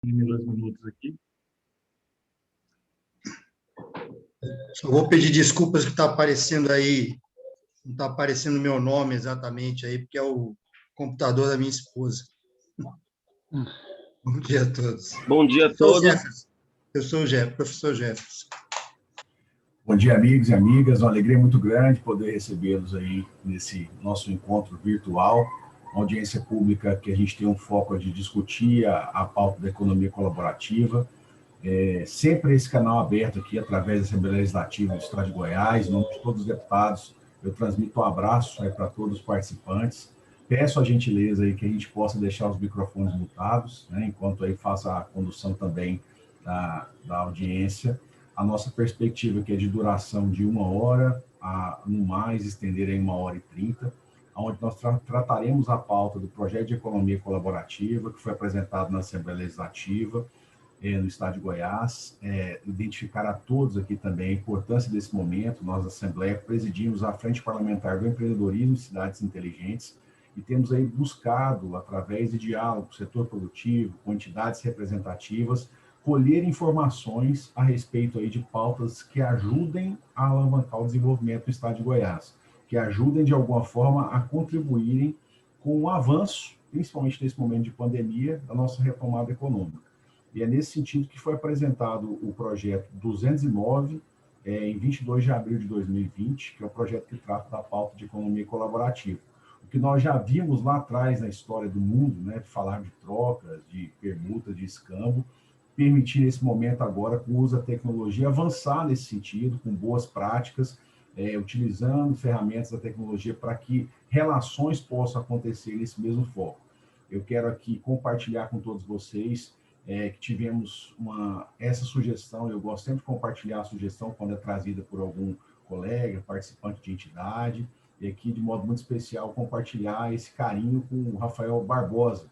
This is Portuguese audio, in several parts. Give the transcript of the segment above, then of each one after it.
Primeiros minutos aqui. Só vou pedir desculpas que está aparecendo aí, não está aparecendo meu nome exatamente aí, porque é o computador da minha esposa. Bom dia a todos. Bom dia a Sou o todos. Jefferson. Eu sou o professor Jefferson. Bom dia, amigos e amigas. Uma alegria muito grande poder recebê-los aí nesse nosso encontro virtual, uma audiência pública que a gente tem um foco de discutir a pauta da economia colaborativa. Sempre esse canal aberto aqui, através da Assembleia Legislativa do Estado de Goiás, em nome de todos os deputados, eu transmito um abraço aí para todos os participantes. Peço a gentileza aí que a gente possa deixar os microfones mutados, né, enquanto aí faça a condução também da audiência. A nossa perspectiva aqui é de duração de 1 hora, no mais estender em 1h30, onde nós trataremos a pauta do projeto de economia colaborativa, que foi apresentado na Assembleia Legislativa, no Estado de Goiás, identificar a todos aqui também a importância desse momento. Nós, da Assembleia, presidimos a Frente Parlamentar do Empreendedorismo e Cidades Inteligentes e temos aí buscado, através de diálogo com o setor produtivo, com entidades representativas, colher informações a respeito aí de pautas que ajudem a alavancar o desenvolvimento do Estado de Goiás, que ajudem, de alguma forma, a contribuírem com o avanço, principalmente nesse momento de pandemia, da nossa retomada econômica. E é nesse sentido que foi apresentado o projeto 209, em 22 de abril de 2020, que é o projeto que trata da pauta de economia colaborativa. O que nós já vimos lá atrás na história do mundo, né, de falar de trocas, de permutas, de escambo, permitir nesse momento agora, com o uso da tecnologia, avançar nesse sentido, com boas práticas, utilizando ferramentas da tecnologia para que relações possam acontecer nesse mesmo foco. Eu quero aqui compartilhar com todos vocês que tivemos essa sugestão. Eu gosto sempre de compartilhar a sugestão quando é trazida por algum colega, participante de entidade, e aqui, de modo muito especial, compartilhar esse carinho com o Rafael Barbosa,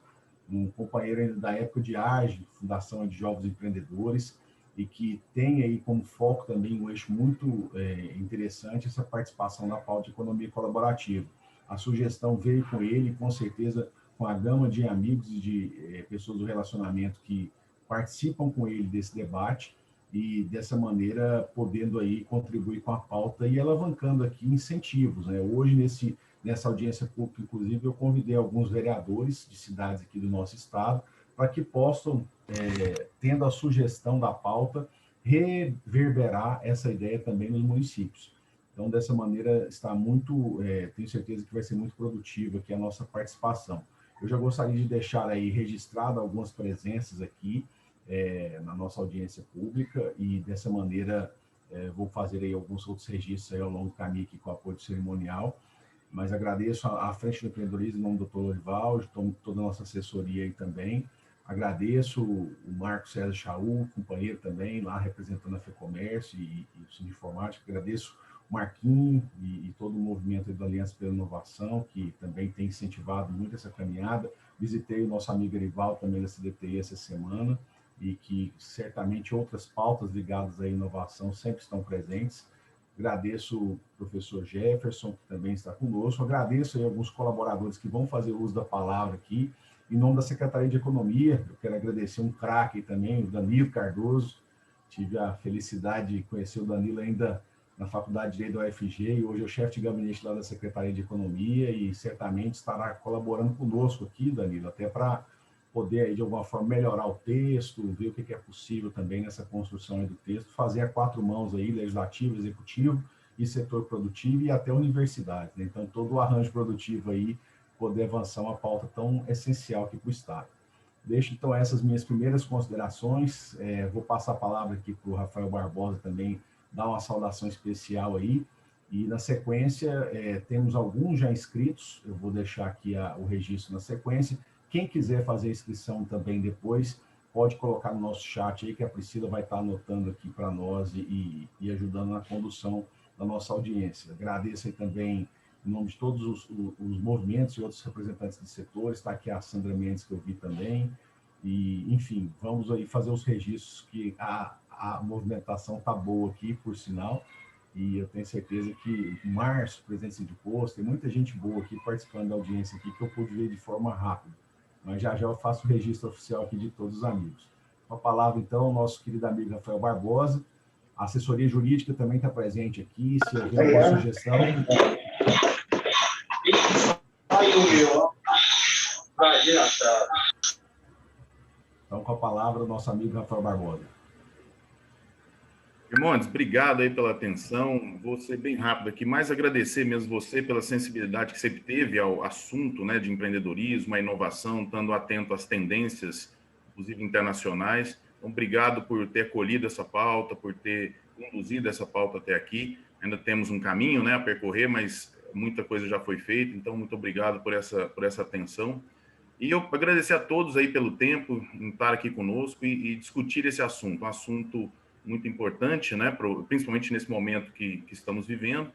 um companheiro ainda da época de AGE, Fundação de Jovens Empreendedores, e que tem aí como foco também um eixo muito interessante, essa participação na pauta de economia colaborativa. A sugestão veio com ele, com certeza, com a gama de amigos e de pessoas do relacionamento que participam com ele desse debate e, dessa maneira, podendo aí contribuir com a pauta e alavancando aqui incentivos, né? Hoje, nessa audiência pública, inclusive, eu convidei alguns vereadores de cidades aqui do nosso estado para que possam, tendo a sugestão da pauta, reverberar essa ideia também nos municípios. Então, dessa maneira, tenho certeza que vai ser muito produtiva aqui a nossa participação. Eu já gostaria de deixar aí registrado algumas presenças aqui na nossa audiência pública e, dessa maneira, vou fazer aí alguns outros registros aí ao longo do caminho aqui com o apoio cerimonial, mas agradeço à Frente do Empreendedorismo, em nome do Dr. Lorival, toda a nossa assessoria aí também. Agradeço o Marco César Chaú, companheiro também, lá representando a FEComércio e o Sindiformática. Agradeço o Marquinhos e todo o movimento da Aliança pela Inovação, que também tem incentivado muito essa caminhada. Visitei o nosso amigo Erival, também da CDTI, essa semana, e que certamente outras pautas ligadas à inovação sempre estão presentes. Agradeço o professor Jefferson, que também está conosco. Agradeço aí alguns colaboradores que vão fazer uso da palavra aqui. Em nome da Secretaria de Economia, eu quero agradecer um craque também, o Danilo Cardoso. Tive a felicidade de conhecer o Danilo ainda na Faculdade de Direito da UFG, e hoje é o chefe de gabinete lá da Secretaria de Economia, e certamente estará colaborando conosco aqui, Danilo, até para poder, aí, de alguma forma, melhorar o texto, ver o que é possível também nessa construção aí do texto, fazer a 4 mãos aí, legislativo, executivo e setor produtivo e até universidade, né? Então, todo o arranjo produtivo aí, poder avançar uma pauta tão essencial aqui para o Estado. Deixo, então, essas minhas primeiras considerações. Vou passar a palavra aqui para o Rafael Barbosa também, dar uma saudação especial aí, e, na sequência, temos alguns já inscritos, eu vou deixar aqui o registro na sequência. Quem quiser fazer a inscrição também depois, pode colocar no nosso chat aí, que a Priscila vai estar anotando aqui para nós e ajudando na condução da nossa audiência. Agradeço aí também, em nome de todos os movimentos e outros representantes do setor, está aqui a Sandra Mendes, que eu vi também, e, enfim, vamos aí fazer os registros, que a movimentação está boa aqui, por sinal, e eu tenho certeza que o Márcio, presidente do posto, tem muita gente boa aqui participando da audiência aqui, que eu pude ver de forma rápida, mas já eu faço o registro oficial aqui de todos os amigos. Com a palavra, então, o nosso querido amigo Rafael Barbosa. A assessoria jurídica também está presente aqui. Se houver alguma sugestão... Então, com a palavra, o nosso amigo Rafael Barbosa. Irmãos, obrigado aí pela atenção. Vou ser bem rápido aqui, mais agradecer mesmo você pela sensibilidade que sempre teve ao assunto, né, de empreendedorismo, a inovação, estando atento às tendências, inclusive internacionais. Então, obrigado por ter acolhido essa pauta, por ter conduzido essa pauta até aqui. Ainda temos um caminho, né, a percorrer, mas muita coisa já foi feita. Então, muito obrigado por essa atenção. E eu agradecer a todos aí pelo tempo em estar aqui conosco e discutir esse assunto, um assunto muito importante, né, principalmente nesse momento que estamos vivendo.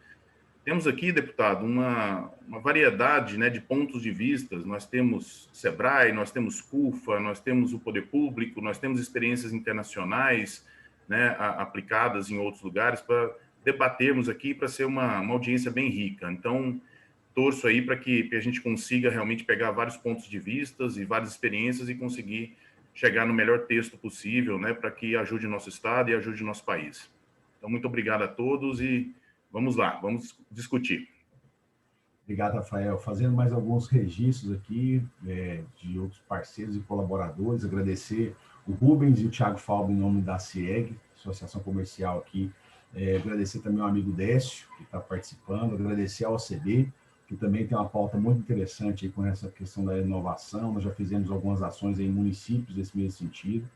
Temos aqui, deputado, uma variedade, né, de pontos de vista. Nós temos SEBRAE, nós temos CUFA, nós temos o Poder Público, nós temos experiências internacionais, né, aplicadas em outros lugares, para debatermos aqui, para ser uma audiência bem rica. Então, torço aí para que a gente consiga realmente pegar vários pontos de vista e várias experiências e conseguir chegar no melhor texto possível, né, para que ajude o nosso Estado e ajude o nosso país. Então, muito obrigado a todos e vamos lá, vamos discutir. Obrigado, Rafael. Fazendo mais alguns registros aqui de outros parceiros e colaboradores, agradecer o Rubens e o Thiago Falbo em nome da CIEG, Associação Comercial aqui, agradecer também ao amigo Décio, que está participando, agradecer ao OCB, que também tem uma pauta muito interessante aí com essa questão da inovação. Nós já fizemos algumas ações em municípios nesse mesmo sentido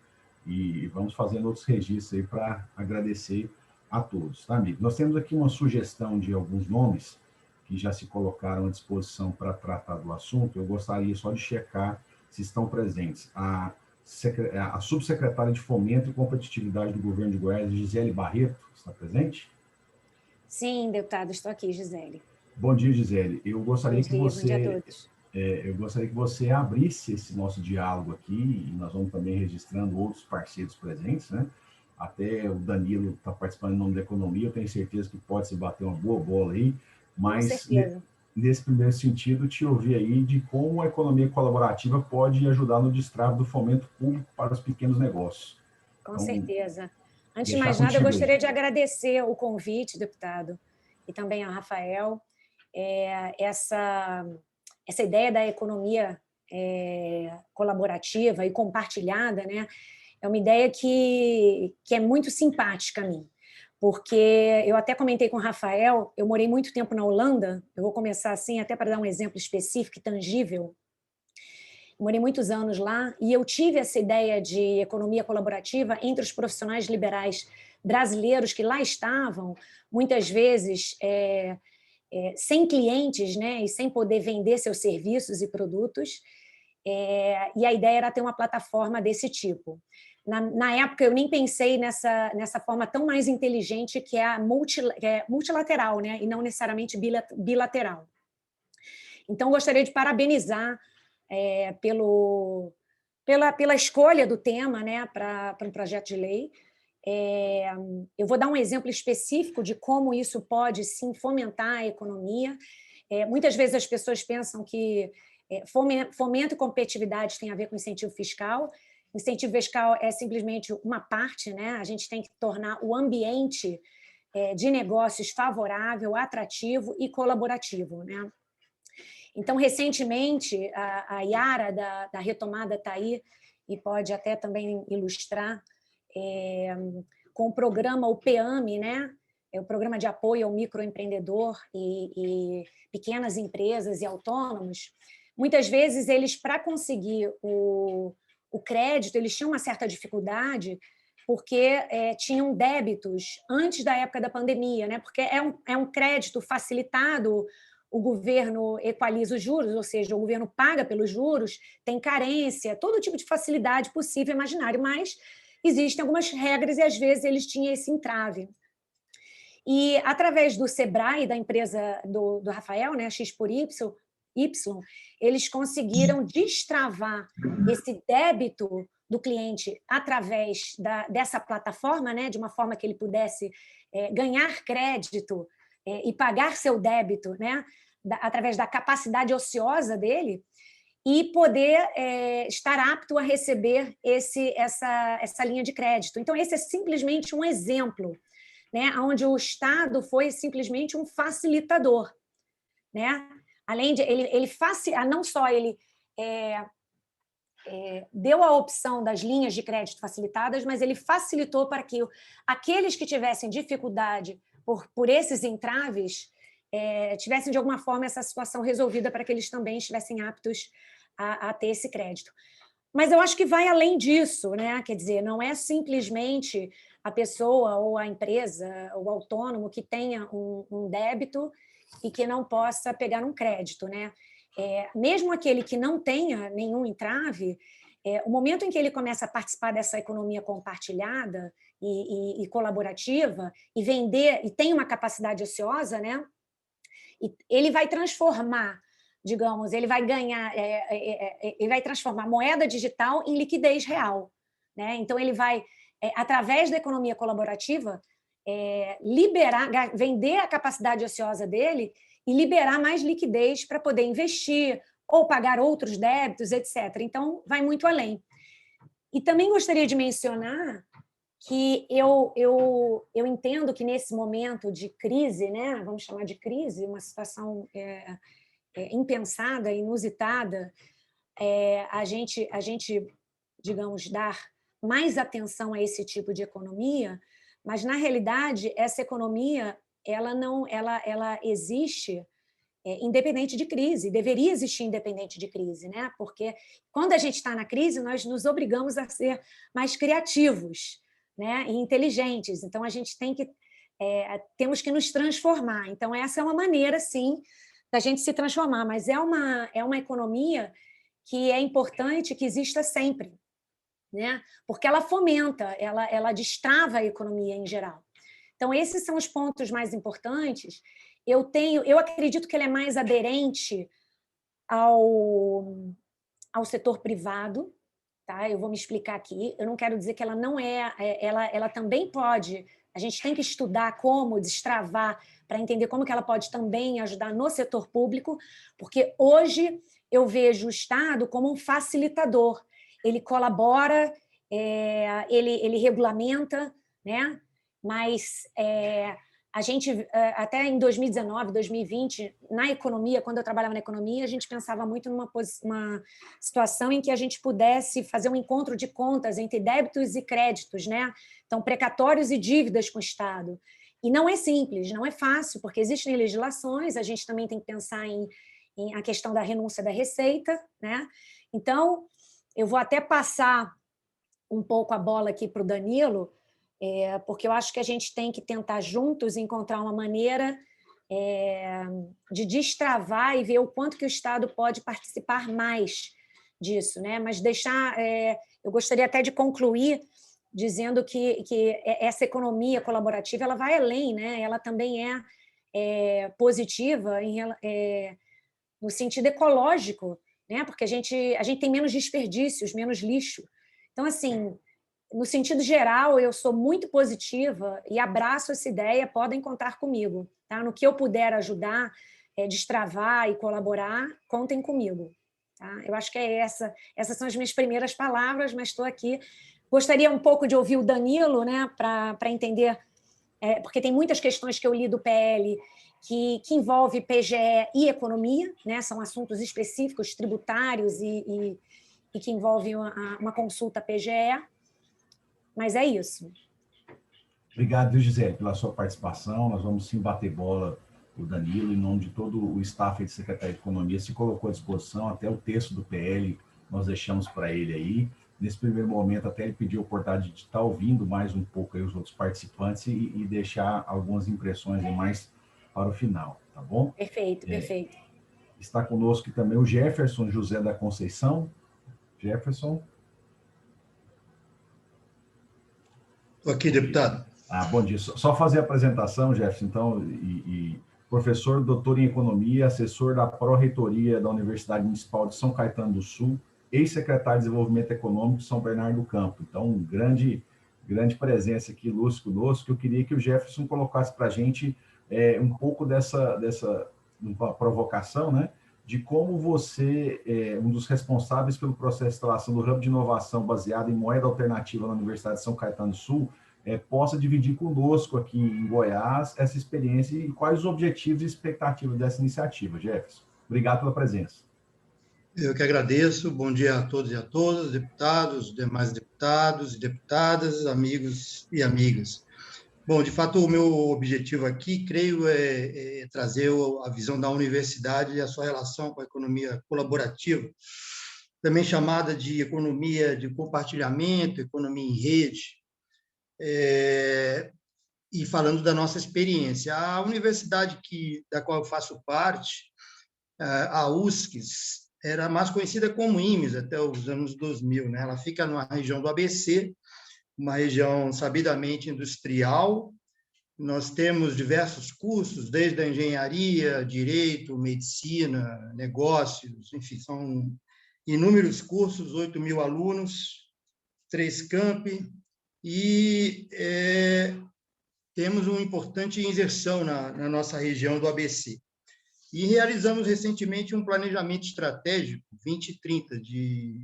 e vamos fazendo outros registros aí para agradecer a todos, tá, amigo? Nós temos aqui uma sugestão de alguns nomes que já se colocaram à disposição para tratar do assunto. Eu gostaria só de checar se estão presentes. A subsecretária de Fomento e Competitividade do Governo de Goiás, Gisele Barreto, está presente? Sim, deputado, estou aqui, Gisele. Bom dia, Gisele. Eu gostaria Bom dia a todos. Eu gostaria que você abrisse esse nosso diálogo aqui, e nós vamos também registrando outros parceiros presentes, né? Até o Danilo está participando em nome da economia, eu tenho certeza que pode se bater uma boa bola aí, mas nesse primeiro sentido, te ouvir aí de como a economia colaborativa pode ajudar no destrave do fomento público para os pequenos negócios. Com certeza. Antes de mais nada, eu gostaria de agradecer o convite, deputado, e também ao Rafael. Essa ideia da economia colaborativa e compartilhada, né, é uma ideia que é muito simpática a mim, porque eu até comentei com o Rafael, eu morei muito tempo na Holanda, eu vou começar assim, até para dar um exemplo específico e tangível. Morei muitos anos lá e eu tive essa ideia de economia colaborativa entre os profissionais liberais brasileiros que lá estavam, muitas vezes sem clientes, né, e sem poder vender seus serviços e produtos, e a ideia era ter uma plataforma desse tipo. Na época, eu nem pensei nessa forma tão mais inteligente que é multilateral, né, e não necessariamente bilateral. Então, gostaria de parabenizar pela escolha do tema, né, para um projeto de lei. Eu vou dar um exemplo específico de como isso pode, sim, fomentar a economia. Muitas vezes as pessoas pensam que fomento e competitividade tem a ver com incentivo fiscal. Incentivo fiscal é simplesmente uma parte, né? A gente tem que tornar o ambiente de negócios favorável, atrativo e colaborativo, né? Então, recentemente, a Yara da Retomada está aí e pode até também ilustrar com o programa, o PEAME, né? É o Programa de Apoio ao Microempreendedor e Pequenas Empresas e Autônomos. Muitas vezes, eles, para conseguir o crédito, eles tinham uma certa dificuldade porque tinham débitos antes da época da pandemia, né? Porque é um crédito facilitado, o governo equaliza os juros, ou seja, o governo paga pelos juros, tem carência, todo tipo de facilidade possível e imaginário, mas existem algumas regras e, às vezes, eles tinham esse entrave. E, através do SEBRAE, da empresa do Rafael, né, X por Y, eles conseguiram destravar esse débito do cliente através dessa plataforma, né, de uma forma que ele pudesse ganhar crédito e pagar seu débito, né, através da capacidade ociosa dele. e poder estar apto a receber essa linha de crédito. Então, esse é simplesmente um exemplo, né, onde o Estado foi simplesmente um facilitador, né? Além de não só ele deu a opção das linhas de crédito facilitadas, mas ele facilitou para que aqueles que tivessem dificuldade por esses entraves tivessem, de alguma forma, essa situação resolvida para que eles também estivessem aptos a ter esse crédito. Mas eu acho que vai além disso, né? Quer dizer, não é simplesmente a pessoa ou a empresa, o autônomo que tenha um débito e que não possa pegar um crédito, né? Mesmo aquele que não tenha nenhum entrave, o momento em que ele começa a participar dessa economia compartilhada e colaborativa e vender, e tem uma capacidade ociosa, né? E ele vai transformar, digamos, ele vai ganhar, ele vai transformar moeda digital em liquidez real, né? Então ele vai, através da economia colaborativa, vender a capacidade ociosa dele e liberar mais liquidez para poder investir ou pagar outros débitos, etc. Então, vai muito além. E também gostaria de mencionar que eu entendo que nesse momento de crise, né, vamos chamar de crise, uma situação impensada, inusitada, a gente, digamos, dar mais atenção a esse tipo de economia, mas, na realidade, essa economia ela existe independente de crise, deveria existir independente de crise, né? Porque quando a gente está na crise, nós nos obrigamos a ser mais criativos, né? E inteligentes. Então, a gente temos que nos transformar. Então, essa é uma maneira, sim, da gente se transformar, mas é uma economia que é importante que exista sempre, né? Porque ela fomenta, ela destrava a economia em geral. Então, esses são os pontos mais importantes. Eu acredito que ele é mais aderente ao setor privado, tá? Eu vou me explicar aqui. Eu não quero dizer que ela não ela também pode. A gente tem que estudar como destravar para entender como que ela pode também ajudar no setor público, porque hoje eu vejo o Estado como um facilitador. Ele colabora, ele regulamenta, né? Mas a gente, até em 2019, 2020, na economia, quando eu trabalhava na economia, a gente pensava muito numa situação em que a gente pudesse fazer um encontro de contas entre débitos e créditos, né? Então, precatórios e dívidas com o Estado. E não é simples, não é fácil, porque existem legislações, a gente também tem que pensar em a questão da renúncia da receita, né? Então, eu vou até passar um pouco a bola aqui para o Danilo, porque eu acho que a gente tem que tentar juntos encontrar uma maneira de destravar e ver o quanto que o Estado pode participar mais disso, né? Mas eu gostaria até de concluir dizendo que essa economia colaborativa ela vai além, né? Ela também é positiva no sentido ecológico, né? Porque a gente tem menos desperdícios, menos lixo. Então, assim, no sentido geral, eu sou muito positiva e abraço essa ideia, podem contar comigo. Tá? No que eu puder ajudar, destravar e colaborar, contem comigo. Tá? Eu acho que essas são as minhas primeiras palavras, mas estou aqui. Gostaria um pouco de ouvir o Danilo, né, para entender, porque tem muitas questões que eu li do PL que envolve PGE e economia, né? São assuntos específicos, tributários e que envolvem uma consulta PGE. Mas é isso. Obrigado, Gisele, pela sua participação. Nós vamos sim bater bola, o Danilo, em nome de todo o staff de Secretaria de Economia, se colocou à disposição, até o texto do PL nós deixamos para ele aí. Nesse primeiro momento, até ele pediu a oportunidade de estar ouvindo mais um pouco aí os outros participantes e deixar algumas impressões aí mais para o final, tá bom? Perfeito, perfeito. Está conosco também o Jefferson José da Conceição. Jefferson. Estou aqui, deputado. Bom dia. Só fazer a apresentação, Jefferson, então, professor, doutor em Economia, assessor da Pró-Reitoria da Universidade Municipal de São Caetano do Sul, ex-secretário de Desenvolvimento Econômico de São Bernardo do Campo. Então, grande presença aqui, ilustre conosco, que eu queria que o Jefferson colocasse para a gente um pouco dessa uma provocação, né? de como você, um dos responsáveis pelo processo de instalação do Hub de Inovação baseado em moeda alternativa na Universidade de São Caetano do Sul, possa dividir conosco aqui em Goiás essa experiência e quais os objetivos e expectativas dessa iniciativa, Jefferson. Obrigado pela presença. Eu que agradeço. Bom dia a todos e a todas, deputados, demais deputados e deputadas, amigos e amigas. Bom, de fato, o meu objetivo aqui, creio, é trazer a visão da universidade e a sua relação com a economia colaborativa, também chamada de economia de compartilhamento, economia em rede, e falando da nossa experiência. A universidade da qual eu faço parte, a USCS, era mais conhecida como IMES até os anos 2000, né? Ela fica na região do ABC, uma região sabidamente industrial. Nós temos diversos cursos, desde a engenharia, direito, medicina, negócios, enfim, são inúmeros cursos, 8.000 alunos, 3 campi, e temos uma importante inserção na nossa região do ABC. E realizamos recentemente um planejamento estratégico 2030,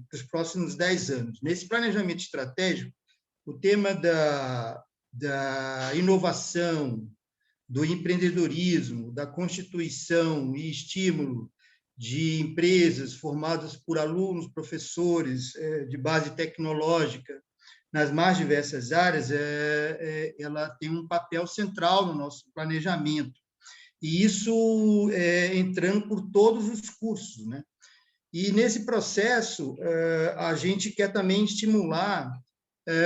dos próximos 10 anos. Nesse planejamento estratégico, o tema da inovação, do empreendedorismo, da constituição e estímulo de empresas formadas por alunos, professores de base tecnológica, nas mais diversas áreas, ela tem um papel central no nosso planejamento. E isso entrando por todos os cursos, né? E, nesse processo, a gente quer também estimular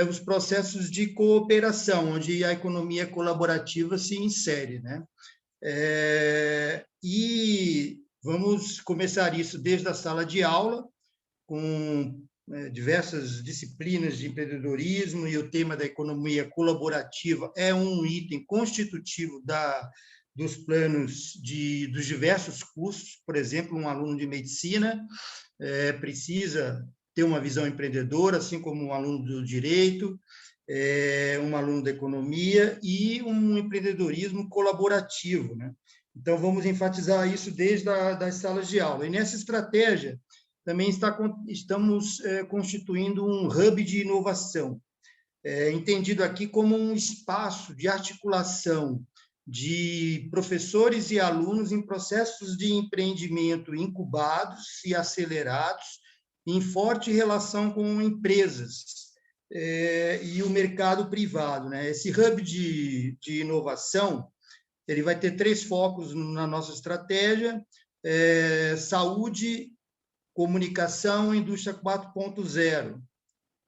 os processos de cooperação, onde a economia colaborativa se insere, né? E vamos começar isso desde a sala de aula, com diversas disciplinas de empreendedorismo, e o tema da economia colaborativa é um item constitutivo dos planos dos diversos cursos. Por exemplo, um aluno de medicina precisa ter uma visão empreendedora, assim como um aluno do direito, um aluno da economia e um empreendedorismo colaborativo, né? Então, vamos enfatizar isso desde das salas de aula. E, nessa estratégia, também estamos constituindo um hub de inovação, entendido aqui como um espaço de articulação de professores e alunos em processos de empreendimento incubados e acelerados, em forte relação com empresas e o mercado privado, né? Esse hub de inovação, ele vai ter 3 focos na nossa estratégia: saúde, comunicação e indústria 4.0.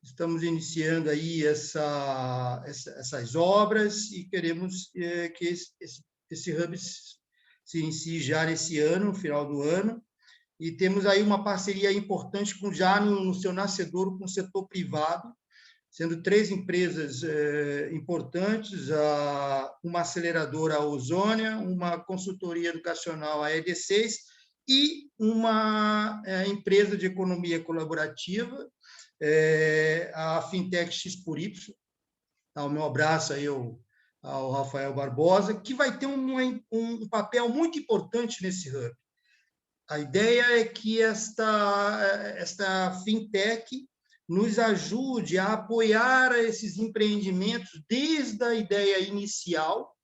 Estamos iniciando aí essas obras e queremos que esse hub se inicie já nesse ano, no final do ano. E temos aí uma parceria importante já no seu nascedouro com o setor privado, sendo 3 empresas importantes: uma aceleradora, a Ozônia, uma consultoria educacional, a ED6, e uma empresa de economia colaborativa, a Fintech X por Y. O meu abraço aí ao Rafael Barbosa, que vai ter um papel muito importante nesse hub. A ideia é que esta fintech nos ajude a apoiar esses empreendimentos desde a ideia inicial.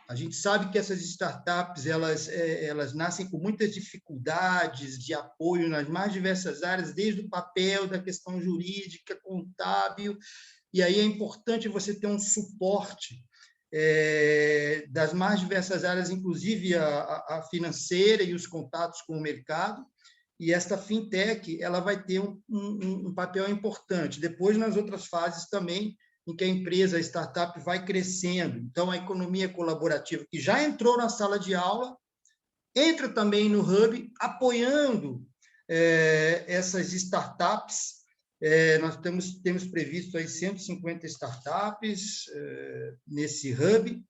A gente sabe que essas startups elas nascem com muitas dificuldades de apoio nas mais diversas áreas, desde o papel, da questão jurídica, contábil, e aí é importante você ter um suporte das mais diversas áreas, inclusive a financeira e os contatos com o mercado. E esta fintech ela vai ter um papel importante. Depois, nas outras fases também, em que a empresa, a startup, vai crescendo. Então, a economia colaborativa, que já entrou na sala de aula, entra também no hub, apoiando essas startups. Nós temos previsto aí 150 startups nesse hub,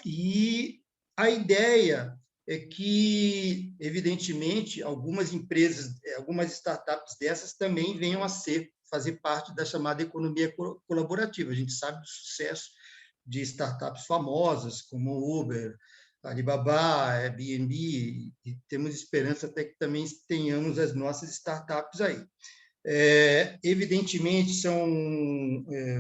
e a ideia é que, evidentemente, algumas empresas, algumas startups dessas também venham a fazer parte da chamada economia colaborativa. A gente sabe do sucesso de startups famosas, como Uber, Alibaba, Airbnb, e temos esperança até que também tenhamos as nossas startups aí. Evidentemente, são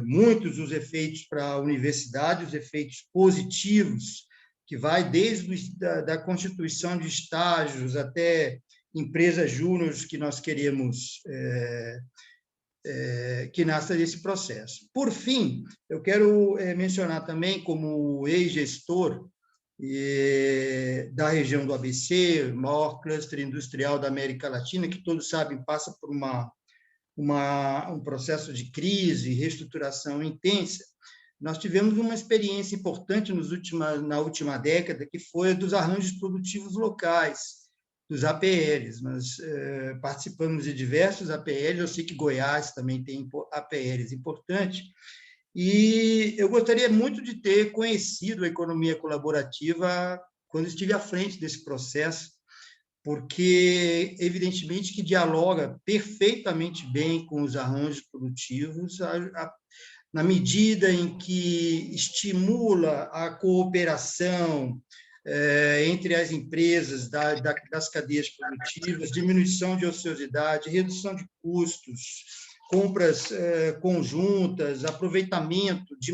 muitos os efeitos para a universidade, os efeitos positivos, que vai desde da constituição de estágios até empresas júniores que nós queremos que nasça desse processo. Por fim, eu quero mencionar também, como ex-gestor da região do ABC, maior cluster industrial da América Latina, que todos sabem passa por um processo de crise, reestruturação intensa. Nós tivemos uma experiência importante na última década, que foi a dos arranjos produtivos locais, dos APLs. Nós participamos de diversos APLs, eu sei que Goiás também tem APLs importantes, e eu gostaria muito de ter conhecido a economia colaborativa quando estive à frente desse processo, porque, evidentemente, que dialoga perfeitamente bem com os arranjos produtivos, na medida em que estimula a cooperação entre as empresas das cadeias produtivas, diminuição de ociosidade, redução de custos, compras conjuntas, aproveitamento de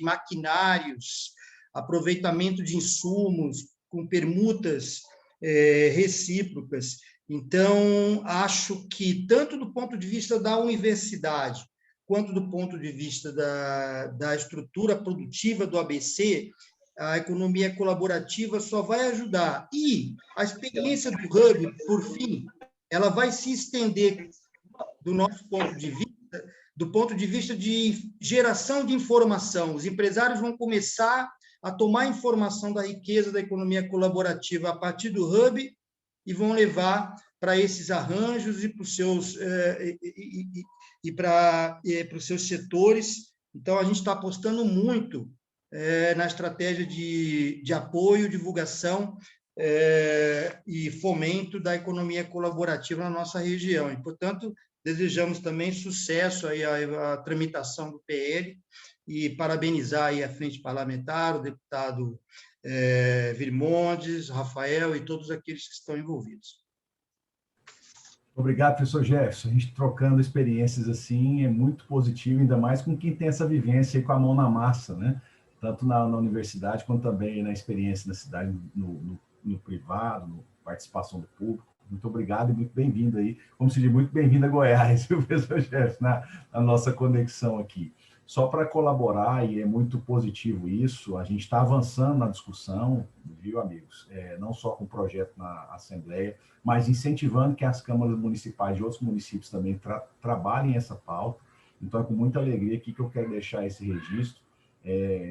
maquinários, aproveitamento de insumos com permutas recíprocas. Então, acho que, tanto do ponto de vista da universidade, quanto do ponto de vista da estrutura produtiva do ABC, a economia colaborativa só vai ajudar. E a experiência do Hub, por fim, ela vai se estender do nosso ponto de vista, do ponto de vista de geração de informação. Os empresários vão começar a tomar informação da riqueza da economia colaborativa a partir do Hub e vão levar para esses arranjos e para os seus setores. Então, a gente está apostando muito na estratégia de apoio, divulgação e fomento da economia colaborativa na nossa região. E, portanto, desejamos também sucesso aí à tramitação do PL e parabenizar aí a Frente Parlamentar, o deputado Virmondes, Rafael e todos aqueles que estão envolvidos. Obrigado, professor Jefferson. A gente trocando experiências assim é muito positivo, ainda mais com quem tem essa vivência aí com a mão na massa, né? Tanto na universidade, quanto também na experiência na cidade, no privado, na participação do público. Muito obrigado e muito bem-vindo aí. Como se diz, muito bem-vindo a Goiás, viu, professor Jefferson, na nossa conexão aqui. Só para colaborar, e é muito positivo isso, a gente está avançando na discussão, viu, amigos? Não só com o projeto na Assembleia, mas incentivando que as câmaras municipais de outros municípios também trabalhem essa pauta. Então, é com muita alegria aqui que eu quero deixar esse registro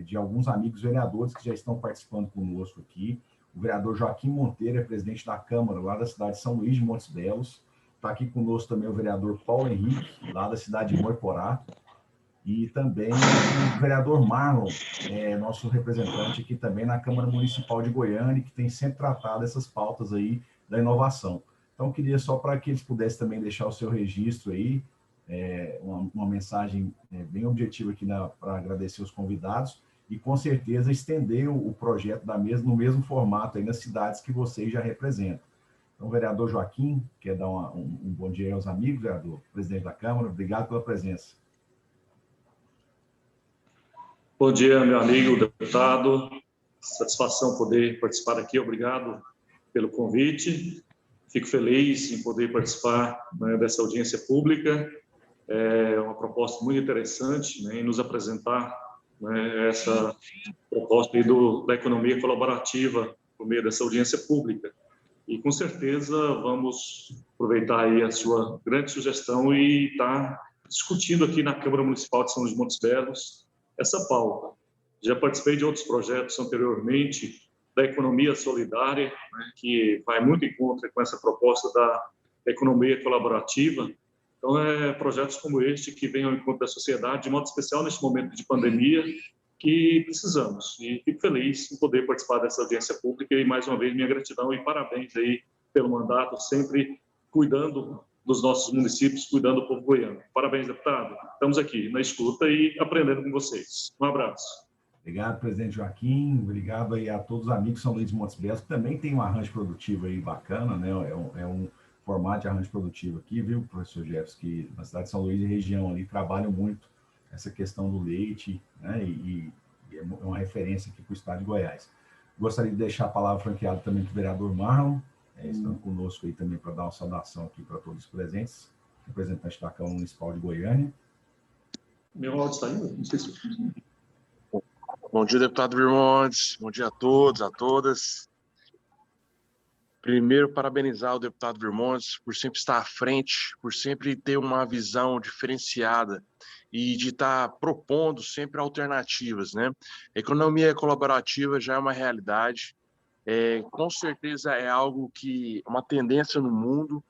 de alguns amigos vereadores que já estão participando conosco aqui. O vereador Joaquim Monteiro é presidente da Câmara, lá da cidade de São Luís de Montes Belos. Está aqui conosco também o vereador Paulo Henrique, lá da cidade de Moiporá. E também o vereador Marlon, nosso representante aqui também na Câmara Municipal de Goiânia, que tem sempre tratado essas pautas aí da inovação. Então, eu queria só para que eles pudessem também deixar o seu registro aí, uma mensagem bem objetiva aqui para agradecer os convidados e, com certeza, estender o projeto da mesa no mesmo formato aí nas cidades que vocês já representam. Então, o vereador Joaquim, quer dar um bom dia aí aos amigos, vereador, presidente da Câmara, obrigado pela presença. Bom dia, meu amigo deputado. Satisfação poder participar aqui. Obrigado pelo convite. Fico feliz em poder participar dessa audiência pública. É uma proposta muito interessante em nos apresentar essa proposta aí da economia colaborativa por meio dessa audiência pública. E, com certeza, vamos aproveitar aí a sua grande sugestão e estar discutindo aqui na Câmara Municipal de São Luís de Montes Belos essa pauta. Já participei de outros projetos anteriormente da economia solidária, que vai muito em conta com essa proposta da economia colaborativa. Então, projetos como este que vêm ao encontro da sociedade, de modo especial neste momento de pandemia, que precisamos. E fico feliz em poder participar dessa audiência pública e, mais uma vez, minha gratidão e parabéns aí pelo mandato, sempre cuidando dos nossos municípios, cuidando do povo goiano. Parabéns, deputado. Estamos aqui na escuta e aprendendo com vocês. Um abraço. Obrigado, presidente Joaquim. Obrigado aí a todos os amigos de São Luís de Montes Belos, que também tem um arranjo produtivo aí bacana, né? É um formato de arranjo produtivo aqui, viu, professor Jefferson, que na cidade de São Luís e região ali trabalham muito essa questão do leite, né? E é uma referência aqui para o estado de Goiás. Gostaria de deixar a palavra franqueada também para o vereador Marlon, estando conosco aí também para dar uma saudação aqui para todos os presentes, representante da Câmara Municipal de Goiânia. Meu áudio está indo? Não sei se... Bom dia, deputado Virmontes. Bom dia a todos, a todas. Primeiro, parabenizar o deputado Virmontes por sempre estar à frente, por sempre ter uma visão diferenciada e de estar propondo sempre alternativas, né? A economia colaborativa já é uma realidade, com certeza é algo que uma tendência no mundo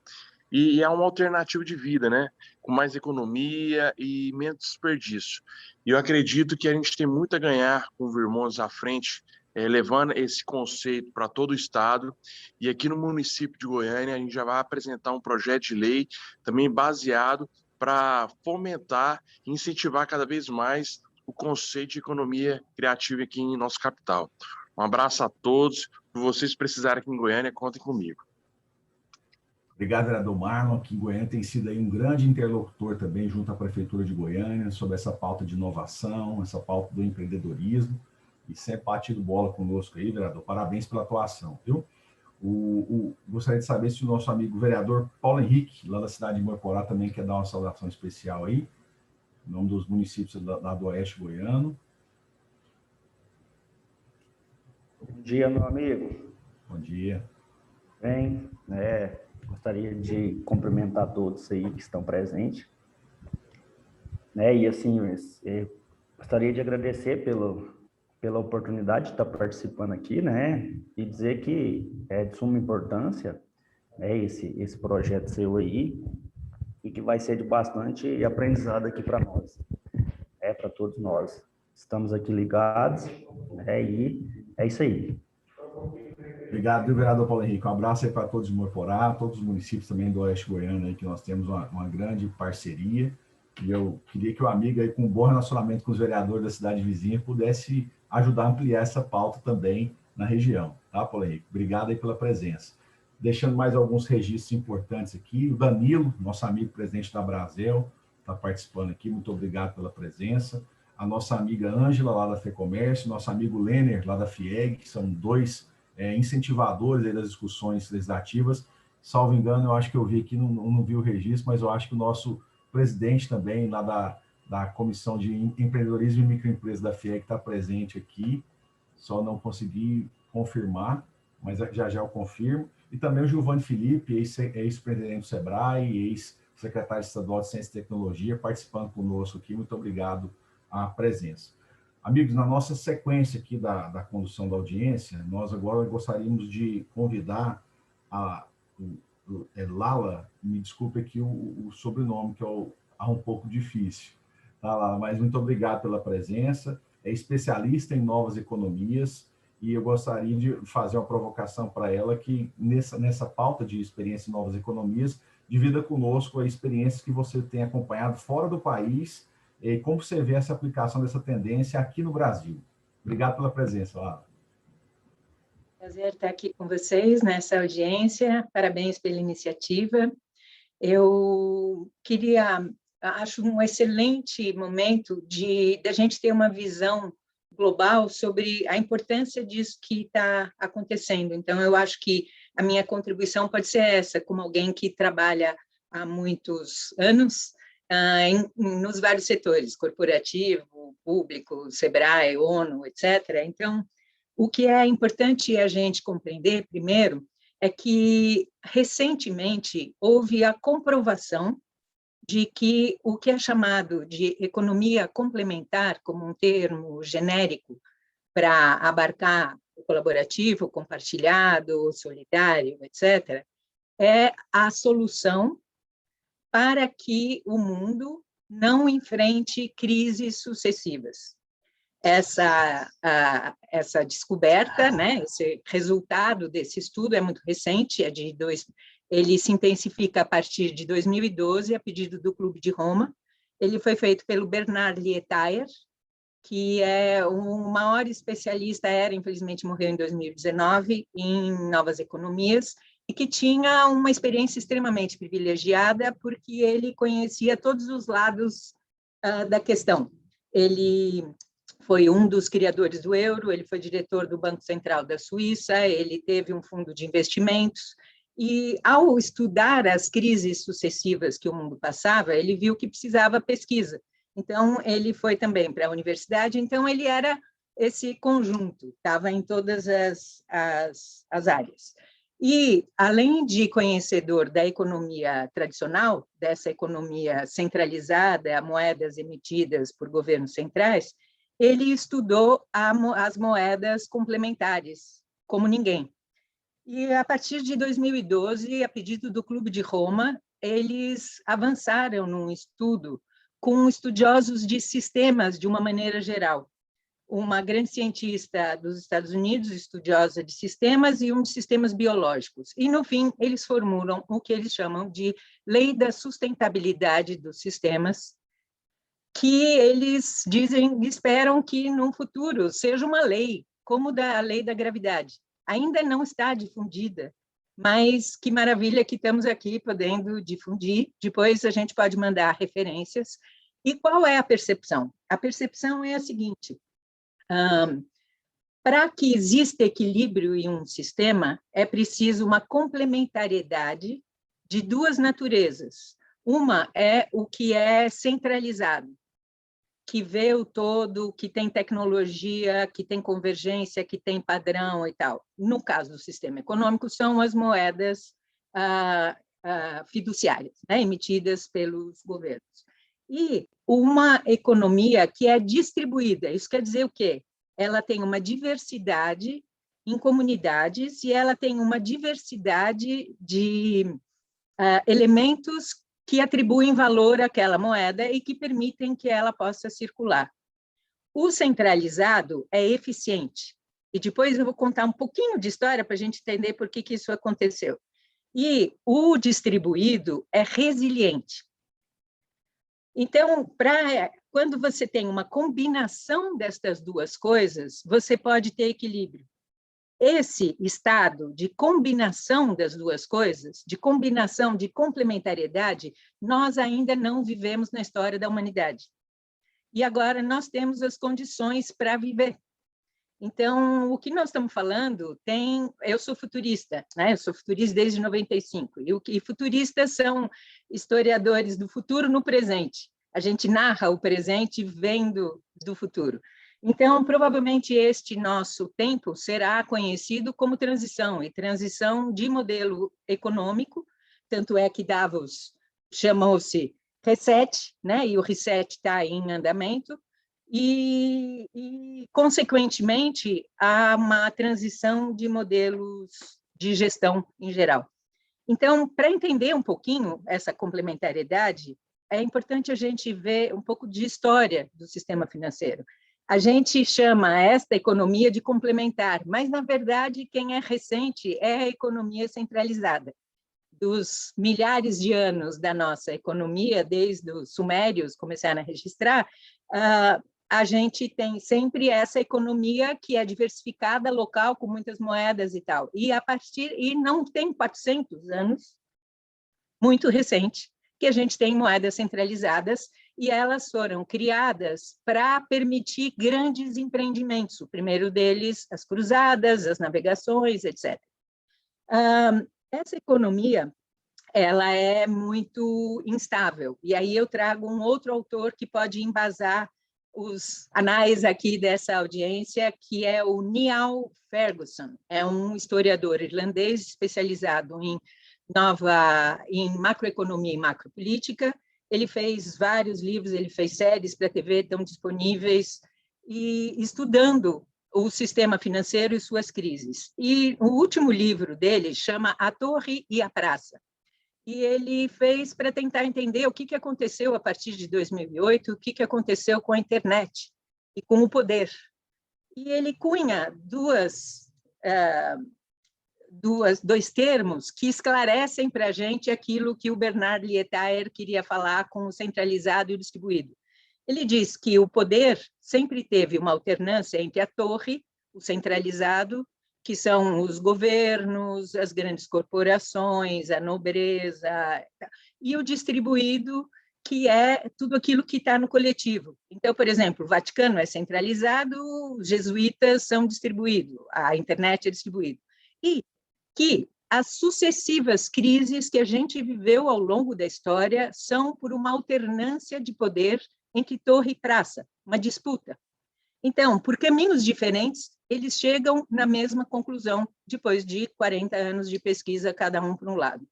e é uma alternativa de vida, né? Com mais economia e menos desperdício. E eu acredito que a gente tem muito a ganhar com o Virmontes à frente, levando esse conceito para todo o estado. E aqui no município de Goiânia, a gente já vai apresentar um projeto de lei também baseado para fomentar e incentivar cada vez mais o conceito de economia criativa aqui em nossa capital. Um abraço a todos. Se vocês precisarem aqui em Goiânia, contem comigo. Obrigado, vereador Marlon, que em Goiânia tem sido aí um grande interlocutor também junto à Prefeitura de Goiânia sobre essa pauta de inovação, essa pauta do empreendedorismo, e sempre batido bola conosco aí, vereador. Parabéns pela atuação, viu? Gostaria de saber se o nosso amigo vereador Paulo Henrique, lá da cidade de Moiporá, também quer dar uma saudação especial aí, em nome dos municípios lá do Oeste Goiano. Bom dia, meu amigo. Bom dia. Bem, gostaria de cumprimentar todos aí que estão presentes. E assim, gostaria de agradecer pela oportunidade de estar participando aqui, né? E dizer que é de suma importância, esse projeto seu aí, e que vai ser de bastante aprendizado aqui para nós, para todos nós. Estamos aqui ligados, e é isso aí. Obrigado, vereador Paulo Henrique. Um abraço aí para todos de Moiporá, todos os municípios também do Oeste Goiano, aí, que nós temos uma grande parceria. E eu queria que o amigo, aí, com um bom relacionamento com os vereadores da cidade vizinha, pudesse ajudar a ampliar essa pauta também na região. Tá, Paulo Henrique? Obrigado aí pela presença. Deixando mais alguns registros importantes aqui. O Danilo, nosso amigo presidente da Brasel, está participando aqui. Muito obrigado pela presença. A nossa amiga Ângela, lá da FEComércio, nosso amigo Lenner, lá da FIEG, que são dois incentivadores aí das discussões legislativas. Salvo engano, eu acho que eu vi aqui, não vi o registro, mas eu acho que o nosso presidente também, lá da Comissão de Empreendedorismo e Microempresas da FIEG, está presente aqui, só não consegui confirmar, mas já eu confirmo. E também o Giovanni Felipe, ex-presidente do SEBRAE, ex-secretário estadual de Ciência e Tecnologia, participando conosco aqui. Muito obrigado à presença. Amigos, na nossa sequência aqui da condução da audiência, nós agora gostaríamos de convidar a Lala, me desculpe aqui o sobrenome, que é um pouco difícil, tá, Lala? Mas muito obrigado pela presença, é especialista em novas economias, e eu gostaria de fazer uma provocação para ela que, nessa pauta de experiência em novas economias, divida conosco a experiência que você tem acompanhado fora do país, e como você vê essa aplicação dessa tendência aqui no Brasil. Obrigado pela presença, Lara. Prazer estar aqui com vocês nessa audiência. Parabéns pela iniciativa. Eu acho um excelente momento de a gente ter uma visão global sobre a importância disso que está acontecendo. Então, eu acho que a minha contribuição pode ser essa, como alguém que trabalha há muitos anos, nos vários setores, corporativo, público, SEBRAE, ONU, etc. Então, o que é importante a gente compreender, primeiro, é que, recentemente, houve a comprovação de que o que é chamado de economia complementar, como um termo genérico para abarcar o colaborativo, compartilhado, solidário, etc., é a solução para que o mundo não enfrente crises sucessivas. Essa descoberta, né, esse resultado desse estudo é muito recente, ele se intensifica a partir de 2012, a pedido do Clube de Roma. Ele foi feito pelo Bernard Lietaer, que é o maior especialista, infelizmente morreu em 2019, em novas economias, e que tinha uma experiência extremamente privilegiada, porque ele conhecia todos os lados da questão. Ele foi um dos criadores do euro, ele foi diretor do Banco Central da Suíça, ele teve um fundo de investimentos, e ao estudar as crises sucessivas que o mundo passava, ele viu que precisava pesquisa. Então, ele foi também para a universidade, então ele era esse conjunto, estava em todas as áreas. E, além de conhecedor da economia tradicional, dessa economia centralizada, moedas emitidas por governos centrais, ele estudou as moedas complementares, como ninguém. E, a partir de 2012, a pedido do Clube de Roma, eles avançaram num estudo com estudiosos de sistemas, de uma maneira geral. Uma grande cientista dos Estados Unidos, estudiosa de sistemas, e um de sistemas biológicos. E, no fim, eles formulam o que eles chamam de Lei da Sustentabilidade dos Sistemas, que eles dizem, esperam que, no futuro, seja uma lei, como a lei da gravidade. Ainda não está difundida, mas que maravilha que estamos aqui podendo difundir. Depois a gente pode mandar referências. E qual é a percepção? A percepção é a seguinte: para que exista equilíbrio em um sistema, é preciso uma complementariedade de duas naturezas. Uma é o que é centralizado, que vê o todo, que tem tecnologia, que tem convergência, que tem padrão e tal. No caso do sistema econômico, são as moedas fiduciárias, né, emitidas pelos governos. E uma economia que é distribuída, isso quer dizer o quê? Ela tem uma diversidade em comunidades e ela tem uma diversidade de elementos que atribuem valor àquela moeda e que permitem que ela possa circular. O centralizado é eficiente. E depois eu vou contar um pouquinho de história para a gente entender por que isso aconteceu. E o distribuído é resiliente. Então, quando você tem uma combinação destas duas coisas, você pode ter equilíbrio. Esse estado de combinação das duas coisas, de combinação, de complementariedade, nós ainda não vivemos na história da humanidade. E agora nós temos as condições para viver. Então, o que nós estamos falando eu sou futurista, né? Eu sou futurista desde 95, e futuristas são historiadores do futuro no presente. A gente narra o presente vendo do futuro. Então, provavelmente, este nosso tempo será conhecido como transição, e transição de modelo econômico, tanto é que Davos chamou-se reset, né? E o reset está em andamento, e, consequentemente, há uma transição de modelos de gestão em geral. Então, para entender um pouquinho essa complementariedade, é importante a gente ver um pouco de história do sistema financeiro. A gente chama esta economia de complementar, mas, na verdade, quem é recente é a economia centralizada. Dos milhares de anos da nossa economia, desde os sumérios começaram a registrar, a gente tem sempre essa economia que é diversificada, local, com muitas moedas e tal. E não tem 400 anos, muito recente, que a gente tem moedas centralizadas, e elas foram criadas para permitir grandes empreendimentos. O primeiro deles, as cruzadas, as navegações, etc. Essa economia, ela é muito instável, e aí eu trago um outro autor que pode embasar os anais aqui dessa audiência, que é o Niall Ferguson. É um historiador irlandês especializado em macroeconomia e macropolítica. Ele fez vários livros, ele fez séries para a TV, estão disponíveis, e estudando o sistema financeiro e suas crises. E o último livro dele chama A Torre e a Praça. E ele fez para tentar entender o que aconteceu a partir de 2008, o que aconteceu com a internet e com o poder. E ele cunha dois termos que esclarecem para a gente aquilo que o Bernard Lietaer queria falar com o centralizado e o distribuído. Ele diz que o poder sempre teve uma alternância entre a torre, o centralizado, que são os governos, as grandes corporações, a nobreza, e o distribuído, que é tudo aquilo que está no coletivo. Então, por exemplo, o Vaticano é centralizado, os jesuítas são distribuídos, a internet é distribuída. E que as sucessivas crises que a gente viveu ao longo da história são por uma alternância de poder entre torre e praça, uma disputa. Então, por caminhos diferentes, eles chegam na mesma conclusão, depois de 40 anos de pesquisa, cada um para um lado.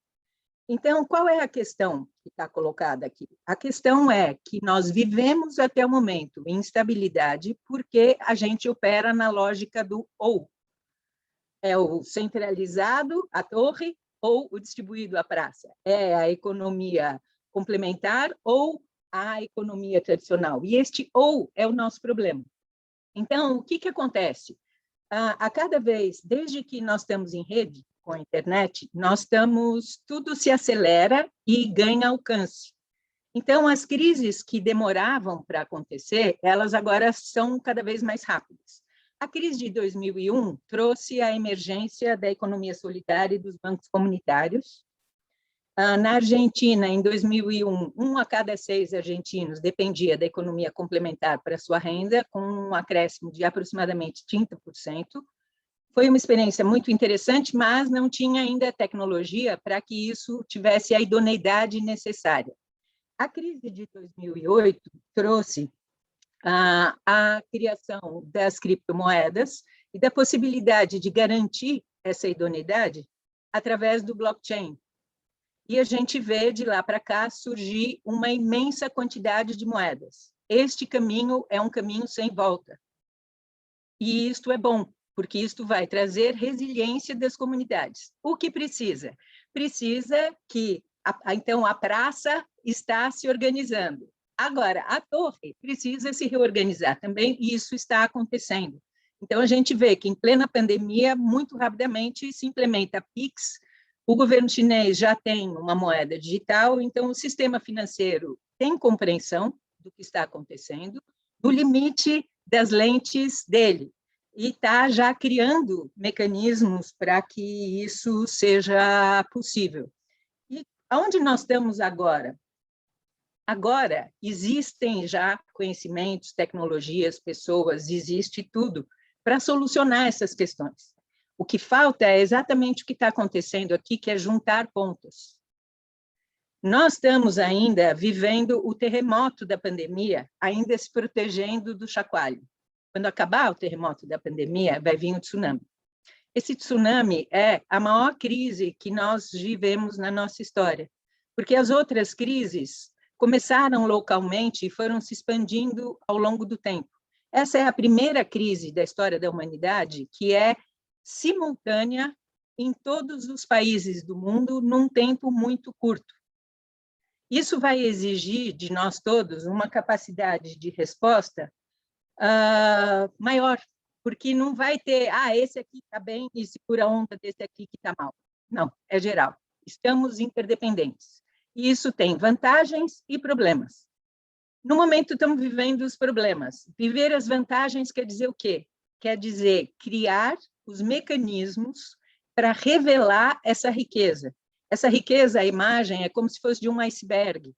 Então, qual é a questão que está colocada aqui? A questão é que nós vivemos até o momento instabilidade porque a gente opera na lógica do ou. É o centralizado, a torre, ou o distribuído, a praça. É a economia complementar ou a economia tradicional. E este ou é o nosso problema. Então, o que acontece? A cada vez, desde que nós estamos em rede, com a internet, tudo se acelera e ganha alcance. Então, as crises que demoravam para acontecer, elas agora são cada vez mais rápidas. A crise de 2001 trouxe a emergência da economia solidária e dos bancos comunitários. Na Argentina, em 2001, 1 a cada 6 argentinos dependia da economia complementar para sua renda, com um acréscimo de aproximadamente 30%. Foi uma experiência muito interessante, mas não tinha ainda tecnologia para que isso tivesse a idoneidade necessária. A crise de 2008 trouxe a criação das criptomoedas e da possibilidade de garantir essa idoneidade através do blockchain. E a gente vê de lá para cá surgir uma imensa quantidade de moedas. Este caminho é um caminho sem volta. E isto é bom, porque isto vai trazer resiliência das comunidades. O que precisa? Precisa que, então, a praça está se organizando. Agora, a torre precisa se reorganizar também, e isso está acontecendo. Então, a gente vê que, em plena pandemia, muito rapidamente se implementa a PIX, o governo chinês já tem uma moeda digital, então o sistema financeiro tem compreensão do que está acontecendo, do limite das lentes dele, e está já criando mecanismos para que isso seja possível. E aonde nós estamos agora? Agora, existem já conhecimentos, tecnologias, pessoas, existe tudo para solucionar essas questões. O que falta é exatamente o que está acontecendo aqui, que é juntar pontos. Nós estamos ainda vivendo o terremoto da pandemia, ainda se protegendo do chacoalho. Quando acabar o terremoto da pandemia, vai vir o tsunami. Esse tsunami é a maior crise que nós vivemos na nossa história, porque as outras crises começaram localmente e foram se expandindo ao longo do tempo. Essa é a primeira crise da história da humanidade que é simultânea em todos os países do mundo num tempo muito curto. Isso vai exigir de nós todos uma capacidade de resposta maior, porque não vai ter, esse aqui está bem e segura a onda desse aqui que está mal. Não, é geral. Estamos interdependentes. E isso tem vantagens e problemas. No momento, estamos vivendo os problemas. Viver as vantagens quer dizer o quê? Quer dizer criar os mecanismos para revelar essa riqueza. Essa riqueza, a imagem, é como se fosse de um iceberg.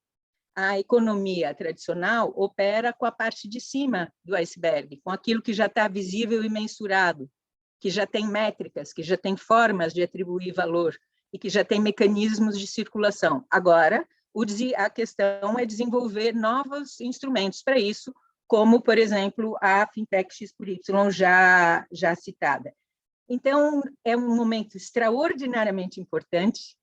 A economia tradicional opera com a parte de cima do iceberg, com aquilo que já está visível e mensurado, que já tem métricas, que já tem formas de atribuir valor e que já tem mecanismos de circulação. Agora, a questão é desenvolver novos instrumentos para isso, como, por exemplo, a Fintech X por Y já citada. Então, é um momento extraordinariamente importante.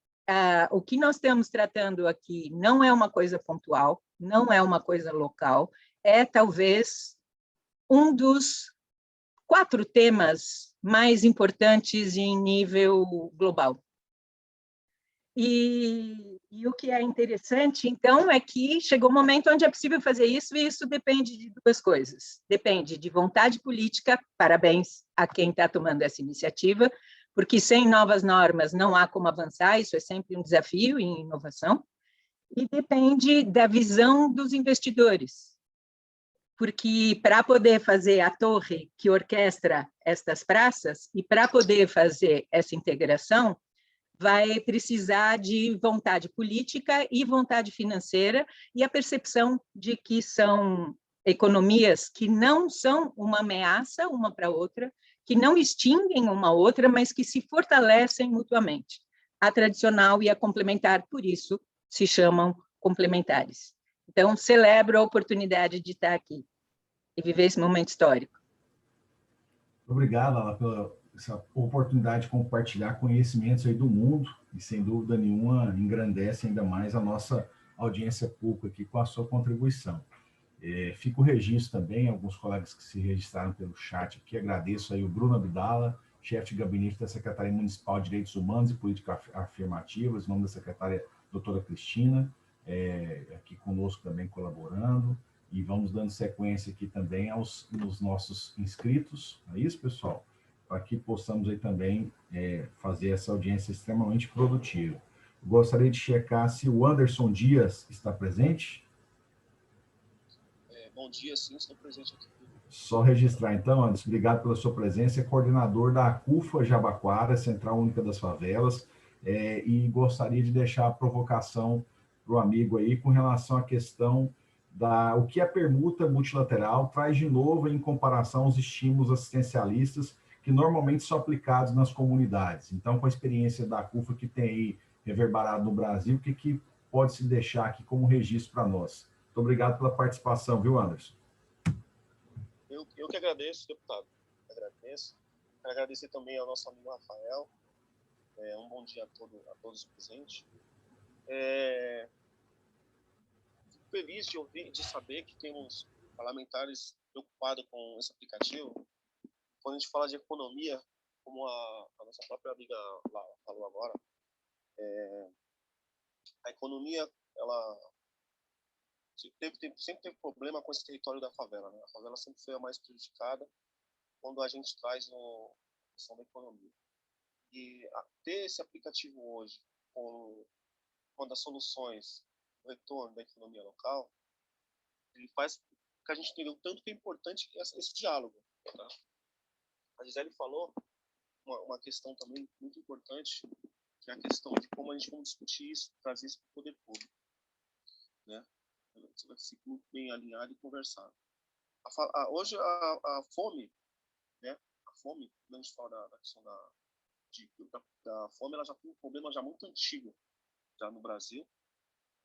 O que nós estamos tratando aqui não é uma coisa pontual, não é uma coisa local, é talvez um dos 4 temas mais importantes em nível global. E o que é interessante, então, é que chegou um momento onde é possível fazer isso, e isso depende de 2 coisas. Depende de vontade política, parabéns a quem está tomando essa iniciativa, porque sem novas normas não há como avançar, isso é sempre um desafio em inovação, e depende da visão dos investidores. porque para poder fazer a torre que orquestra estas praças e para poder fazer essa integração, vai precisar de vontade política e vontade financeira e a percepção de que são economias que não são uma ameaça uma para a outra, que não extinguem uma outra, mas que se fortalecem mutuamente. A tradicional e a complementar, por isso, se chamam complementares. Então, celebro a oportunidade de estar aqui e viver esse momento histórico. Obrigado, Ala, pela essa oportunidade de compartilhar conhecimentos aí do mundo e, sem dúvida nenhuma, engrandece ainda mais a nossa audiência pública aqui com a sua contribuição. Fica o registro também, alguns colegas que se registraram pelo chat aqui, agradeço aí o Bruno Abdala, chefe de gabinete da Secretaria Municipal de Direitos Humanos e Políticas Afirmativas, em nome da secretária doutora Cristina, aqui conosco também colaborando, e vamos dando sequência aqui também nos nossos inscritos, é isso, pessoal? Para que possamos aí também fazer essa audiência extremamente produtiva. Gostaria de checar se o Anderson Dias está presente. Bom dia, sim, estou presente aqui. Só registrar, então, Anderson, obrigado pela sua presença, é coordenador da ACUFA Jabaquara, Central Única das Favelas, e gostaria de deixar a provocação para o amigo aí com relação à questão o que a permuta multilateral traz de novo em comparação aos estímulos assistencialistas que normalmente são aplicados nas comunidades. Então, com a experiência da ACUFA que tem aí reverberado no Brasil, o que pode se deixar aqui como registro para nós? Muito obrigado pela participação, viu, Anderson? Eu que agradeço, deputado. Agradeço. Quero agradecer também ao nosso amigo Rafael. Um bom dia a todos presentes. Fico feliz de saber que temos parlamentares preocupados com esse aplicativo. Quando a gente fala de economia, como a nossa própria amiga lá falou agora, a economia, ela sempre teve problema com esse território da favela, né? A favela sempre foi a mais prejudicada quando a gente traz a questão da economia. E ter esse aplicativo hoje, com uma das soluções do retorno da economia local, ele faz que a gente entenda o tanto que é importante esse diálogo. Tá? A Gisele falou uma questão também muito importante, que é a questão de como a gente vai discutir isso, trazer isso para o poder público. Né? Você vai ser muito bem alinhado e conversado. Hoje, a fome, né? A fome, quando a gente fala da questão da fome, ela já tem um problema já muito antigo já no Brasil.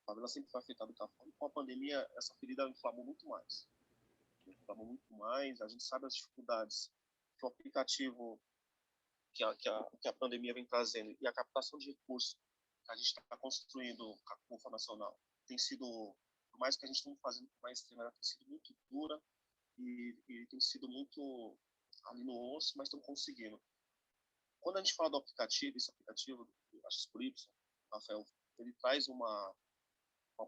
A favela sempre foi afetada com a fome. Com a pandemia, essa ferida inflamou muito mais. A gente sabe as dificuldades que o aplicativo que a pandemia vem trazendo e a captação de recursos que a gente está construindo com a CUFA Nacional tem sido, por mais que a gente esteja fazendo com mais extrema, tem sido muito dura e tem sido muito ali no osso, mas estamos conseguindo. Quando a gente fala do aplicativo, esse aplicativo do Axis por Y, Rafael, ele traz uma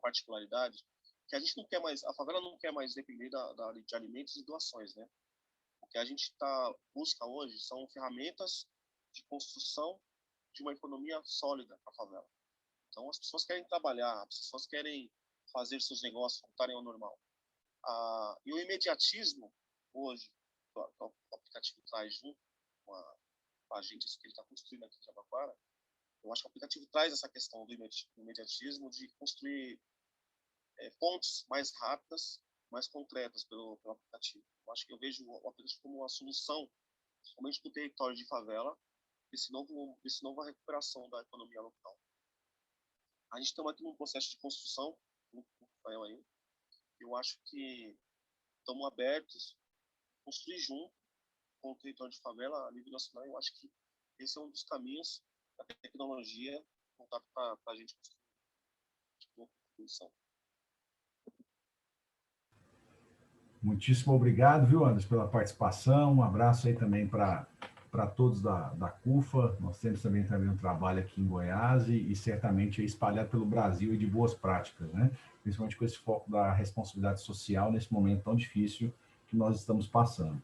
particularidade que a gente não quer mais, a favela não quer mais depender de alimentos e doações, né? O que a gente busca hoje são ferramentas de construção de uma economia sólida para a favela. Então, as pessoas querem trabalhar, as pessoas querem fazer seus negócios voltarem ao normal. E o imediatismo, hoje, o aplicativo traz junto com a gente, isso que ele está construindo aqui em Jabaquara, eu acho que o aplicativo traz essa questão do imediatismo, de construir pontes mais rápidas, mais concretas pelo aplicativo. Eu acho que eu vejo o aplicativo como uma solução, somente para o território de favela, desse nova recuperação da economia local. A gente está aqui num processo de construção, com o Rafael aí. Eu acho que estamos abertos a construir junto com o território de favela a nível nacional. Eu acho que esse é um dos caminhos da tecnologia voltar para a gente construir construção. Muitíssimo obrigado, viu, Anderson, pela participação. Um abraço aí também para todos da CUFA. Nós temos também um trabalho aqui em Goiás e certamente espalhado pelo Brasil e de boas práticas, né? Principalmente com esse foco da responsabilidade social nesse momento tão difícil que nós estamos passando.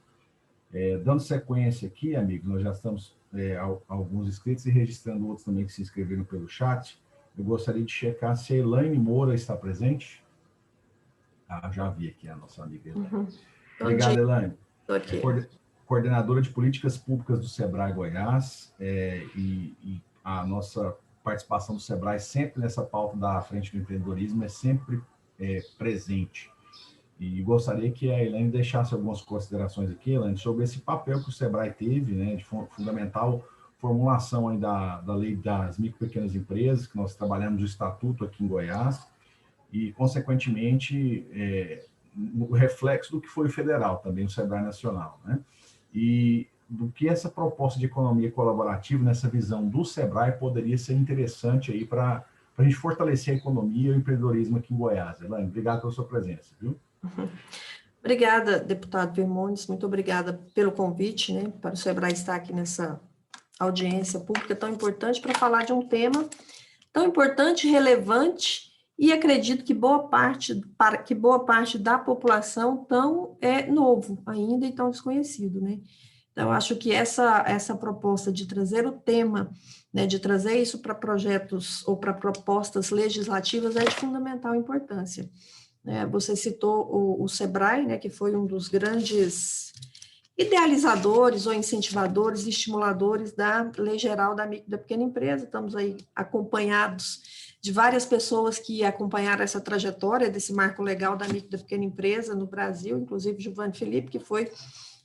Dando sequência aqui, amigos, nós já estamos alguns inscritos e registrando outros também que se inscreveram pelo chat. Eu gostaria de checar se a Elaine Moura está presente. Já vi aqui a nossa amiga Elaine. Obrigado, Elaine. Okay. Coordenadora de Políticas Públicas do SEBRAE Goiás, e a nossa participação do SEBRAE sempre nessa pauta da Frente do Empreendedorismo é sempre presente. E gostaria que a Elaine deixasse algumas considerações aqui, Elaine, sobre esse papel que o SEBRAE teve, né, de fundamental formulação aí da Lei das Micro e Pequenas Empresas, que nós trabalhamos o Estatuto aqui em Goiás, e, consequentemente, o reflexo do que foi o federal, também o SEBRAE Nacional, né? E do que essa proposta de economia colaborativa, nessa visão do SEBRAE, poderia ser interessante aí para a gente fortalecer a economia e o empreendedorismo aqui em Goiás. Elaine, obrigado pela sua presença, viu? Obrigada, deputado Vermontes, muito obrigada pelo convite, né, para o SEBRAE estar aqui nessa audiência pública tão importante para falar de um tema tão importante, relevante, e acredito que boa parte da população tão novo ainda e tão desconhecido, né? Então, acho que essa proposta de trazer o tema, né, de trazer isso para projetos ou para propostas legislativas é de fundamental importância. Você citou o SEBRAE, né, que foi um dos grandes idealizadores ou incentivadores, estimuladores da Lei Geral da Micro e da Pequena Empresa. Estamos aí acompanhados de várias pessoas que acompanharam essa trajetória desse marco legal da Micro e da Pequena Empresa no Brasil, inclusive Giovanni Felipe, que foi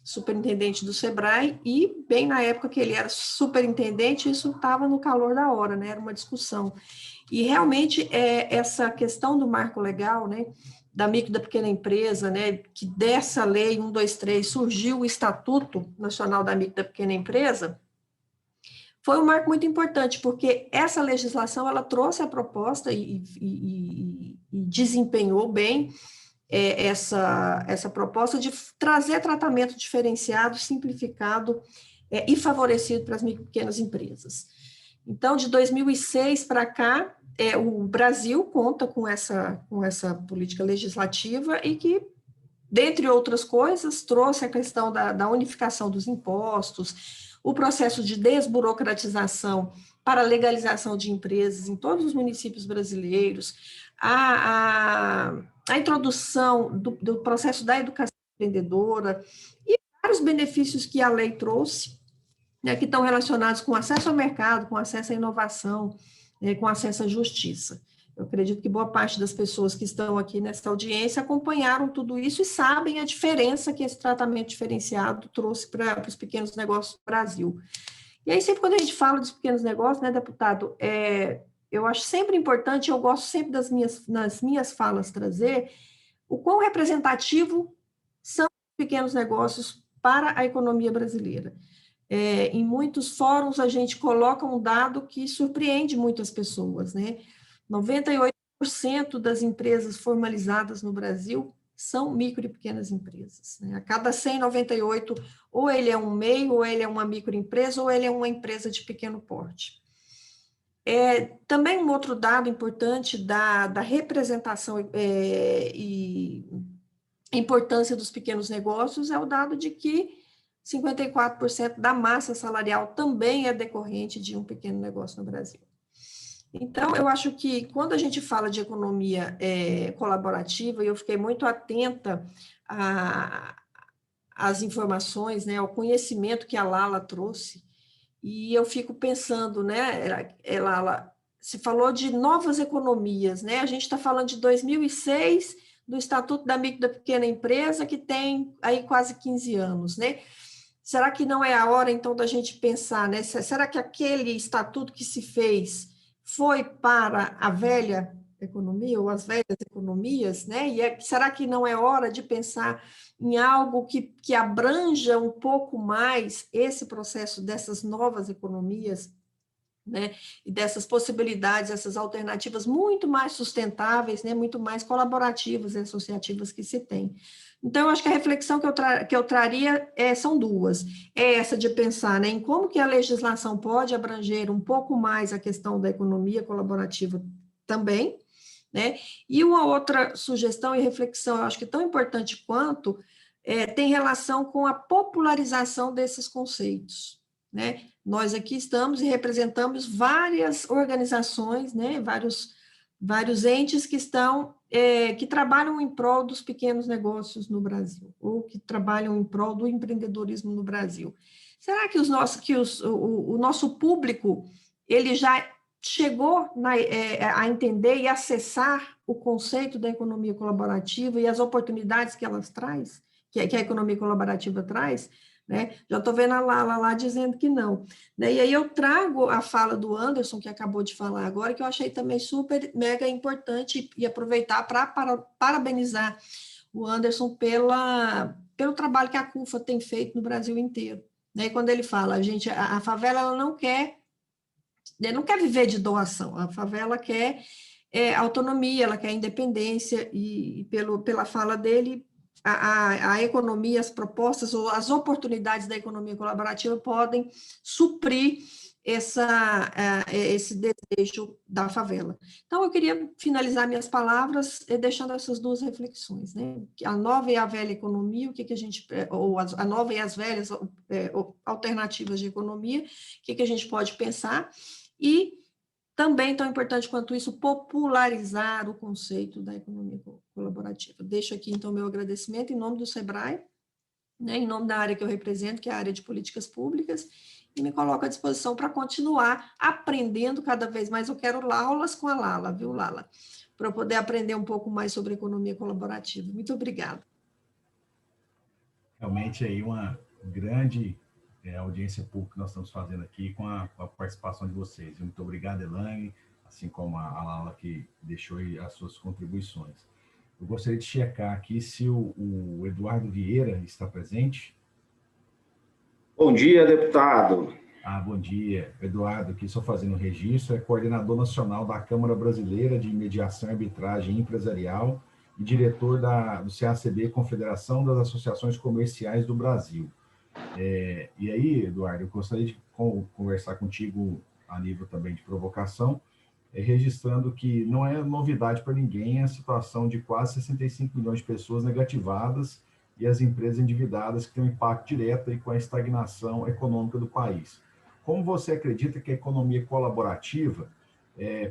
superintendente do SEBRAE, e bem na época que ele era superintendente, isso estava no calor da hora, né? Era uma discussão. E realmente essa questão do marco legal, né, da micro e da pequena empresa, né, que dessa lei 123 surgiu o Estatuto Nacional da Micro e da Pequena Empresa, foi um marco muito importante, porque essa legislação ela trouxe a proposta e desempenhou bem essa proposta de trazer tratamento diferenciado, simplificado e favorecido para as micro e pequenas empresas. Então, de 2006 para cá, o Brasil conta com essa política legislativa e que, dentre outras coisas, trouxe a questão da unificação dos impostos, o processo de desburocratização para a legalização de empresas em todos os municípios brasileiros, a introdução do processo da educação empreendedora e vários benefícios que a lei trouxe, né, que estão relacionados com acesso ao mercado, com acesso à inovação, com acesso à justiça. Eu acredito que boa parte das pessoas que estão aqui nessa audiência acompanharam tudo isso e sabem a diferença que esse tratamento diferenciado trouxe para os pequenos negócios do Brasil. E aí, sempre quando a gente fala dos pequenos negócios, né, deputado, eu acho sempre importante, eu gosto sempre nas minhas falas trazer o quão representativo são os pequenos negócios para a economia brasileira. Em muitos fóruns a gente coloca um dado que surpreende muitas pessoas, né? 98% das empresas formalizadas no Brasil são micro e pequenas empresas, né? A cada 198, ou ele é um MEI, ou ele é uma microempresa, ou ele é uma empresa de pequeno porte. Também um outro dado importante da representação e importância dos pequenos negócios é o dado de que 54% da massa salarial também é decorrente de um pequeno negócio no Brasil. Então, eu acho que quando a gente fala de economia colaborativa, e eu fiquei muito atenta às informações, né, ao conhecimento que a Lala trouxe, e eu fico pensando, né, Lala, se falou de novas economias, né, a gente está falando de 2006, do Estatuto da Micro e da Pequena Empresa, que tem aí quase 15 anos, né? Será que não é a hora, então, da gente pensar, né? Será que aquele estatuto que se fez foi para a velha economia, ou as velhas economias, né? E será que não é hora de pensar em algo que abranja um pouco mais esse processo dessas novas economias, né? E dessas possibilidades, essas alternativas muito mais sustentáveis, né? Muito mais colaborativas e associativas que se tem. Então, eu acho que a reflexão que eu traria são duas. Essa de pensar, né, em como que a legislação pode abranger um pouco mais a questão da economia colaborativa também, né? E uma outra sugestão e reflexão, eu acho que tão importante quanto, tem relação com a popularização desses conceitos, né? Nós aqui estamos e representamos várias organizações, né, vários entes que estão que trabalham em prol dos pequenos negócios no Brasil, ou que trabalham em prol do empreendedorismo no Brasil. Será que o nosso público ele já chegou a entender e acessar o conceito da economia colaborativa e as oportunidades que elas traz, que a economia colaborativa traz? Né? Já estou vendo a Lala lá dizendo que não. Né? E aí eu trago a fala do Anderson, que acabou de falar agora, que eu achei também super, mega importante, e aproveitar para parabenizar o Anderson pelo trabalho que a CUFA tem feito no Brasil inteiro. Né? E quando ele fala, a favela ela não quer viver de doação, a favela quer autonomia, ela quer independência, e pela fala dele, a economia, as propostas ou as oportunidades da economia colaborativa podem suprir esse desejo da favela. Então, eu queria finalizar minhas palavras deixando essas duas reflexões, né? A nova e a velha economia, o que a gente, ou a nova e as velhas alternativas de economia, o que a gente pode pensar, e também, tão importante quanto isso, popularizar o conceito da economia colaborativa. Deixo aqui, então, meu agradecimento em nome do SEBRAE, né, em nome da área que eu represento, que é a área de políticas públicas, e me coloco à disposição para continuar aprendendo cada vez mais. Eu quero aulas com a Lala, viu, Lala? Para eu poder aprender um pouco mais sobre economia colaborativa. Muito obrigada. Realmente, aí uma grande audiência pública que nós estamos fazendo aqui com a participação de vocês. Muito obrigado, Elaine, assim como a Lala, que deixou aí as suas contribuições. Eu gostaria de checar aqui se o Eduardo Vieira está presente. Bom dia, deputado. Bom dia. Eduardo, aqui só fazendo o registro, é coordenador nacional da Câmara Brasileira de Mediação e Arbitragem Empresarial e diretor do CACB, Confederação das Associações Comerciais do Brasil. E aí, Eduardo, eu gostaria de conversar contigo a nível também de provocação, registrando que não é novidade para ninguém a situação de quase 65 milhões de pessoas negativadas e as empresas endividadas que têm um impacto direto aí com a estagnação econômica do país. Como você acredita que a economia colaborativa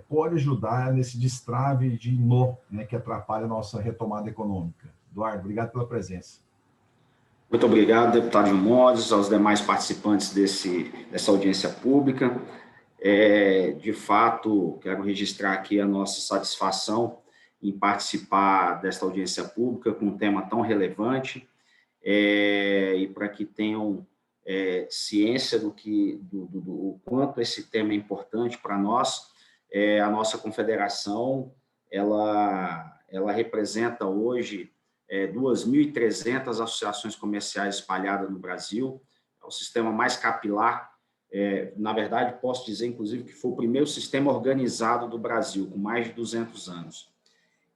pode ajudar nesse destrave de nó, né, que atrapalha a nossa retomada econômica? Eduardo, obrigado pela presença. Muito obrigado, deputado Montes, aos demais participantes dessa audiência pública. De fato, quero registrar aqui a nossa satisfação em participar desta audiência pública com um tema tão relevante, e para que tenham ciência do quanto esse tema é importante para nós. A nossa confederação, ela representa hoje 2.300 associações comerciais espalhadas no Brasil. É o sistema mais capilar. Na verdade, posso dizer, inclusive, que foi o primeiro sistema organizado do Brasil, com mais de 200 anos,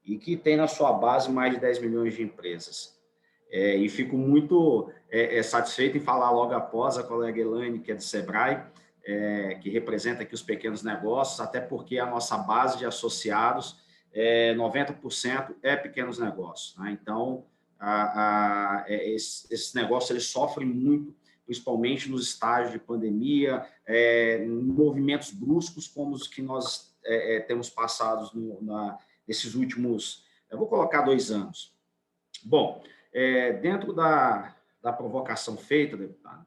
e que tem na sua base mais de 10 milhões de empresas. E fico muito satisfeito em falar logo após a colega Elaine, que é do SEBRAE, que representa aqui os pequenos negócios, até porque a nossa base de associados, 90% é pequenos negócios. Né? Então, esses negócios eles sofrem muito, principalmente nos estágios de pandemia, movimentos bruscos como os que nós temos passados nesses últimos, eu vou colocar 2 anos. Bom, dentro da provocação feita, deputado,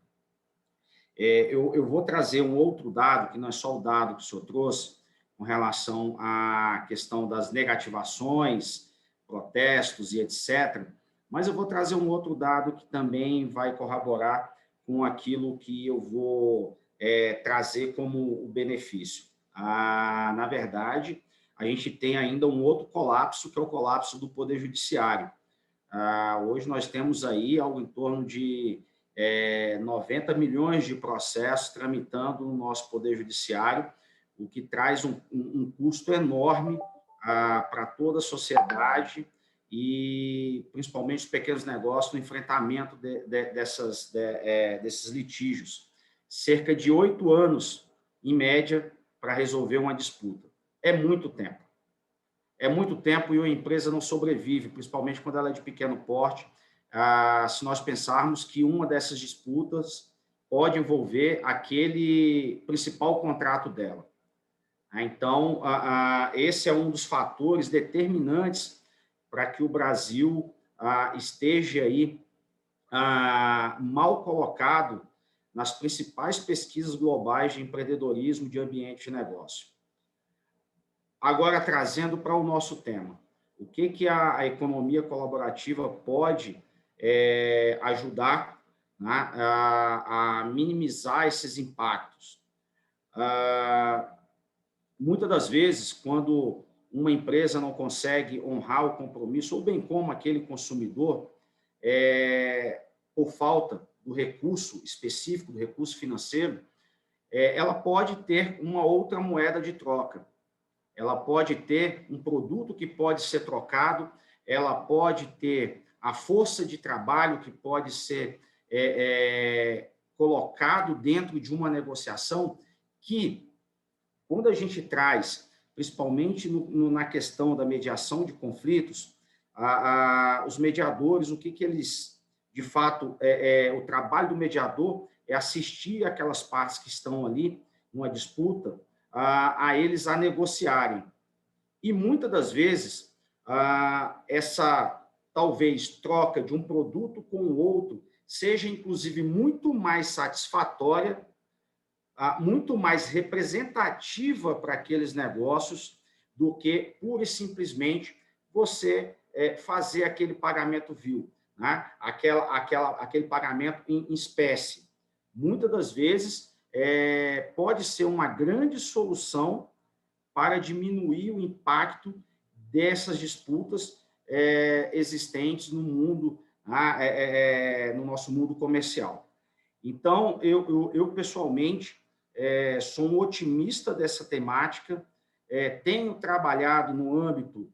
eu vou trazer um outro dado, que não é só o dado que o senhor trouxe, com relação à questão das negativações, protestos e etc., mas eu vou trazer um outro dado que também vai corroborar com aquilo que eu vou trazer como o benefício. Na verdade, a gente tem ainda um outro colapso, que é o colapso do Poder Judiciário. Hoje nós temos aí algo em torno de 90 milhões de processos tramitando no nosso Poder Judiciário, o que traz um custo enorme para toda a sociedade e principalmente os pequenos negócios no enfrentamento desses litígios. Cerca de 8 anos, em média, para resolver uma disputa. É muito tempo. É muito tempo e a empresa não sobrevive, principalmente quando ela é de pequeno porte, se nós pensarmos que uma dessas disputas pode envolver aquele principal contrato dela. Então, esse é um dos fatores determinantes para que o Brasil esteja aí mal colocado nas principais pesquisas globais de empreendedorismo de ambiente de negócio. Agora, trazendo para o nosso tema, o que a economia colaborativa pode ajudar, né, a minimizar esses impactos? Muitas das vezes, quando uma empresa não consegue honrar o compromisso, ou bem como aquele consumidor, por falta do recurso específico, do recurso financeiro, ela pode ter uma outra moeda de troca. Ela pode ter um produto que pode ser trocado, ela pode ter a força de trabalho que pode ser colocado dentro de uma negociação que, quando a gente traz, principalmente na questão da mediação de conflitos, os mediadores, o que eles, de fato, o trabalho do mediador é assistir aquelas partes que estão ali, numa disputa, a eles a negociarem. E, muitas das vezes, essa, talvez, troca de um produto com o outro seja, inclusive, muito mais satisfatória, muito mais representativa para aqueles negócios do que, pura e simplesmente, você fazer aquele pagamento vil, né? Aquele pagamento em espécie. Muitas das vezes, pode ser uma grande solução para diminuir o impacto dessas disputas existentes no mundo, no nosso mundo comercial. Então, eu pessoalmente, sou um otimista dessa temática, tenho trabalhado no âmbito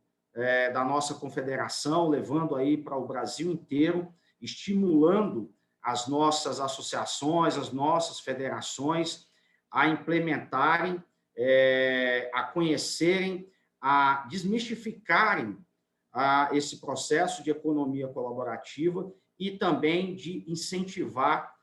da nossa confederação, levando aí para o Brasil inteiro, estimulando as nossas associações, as nossas federações a implementarem, a conhecerem, a desmistificarem esse processo de economia colaborativa e também de incentivar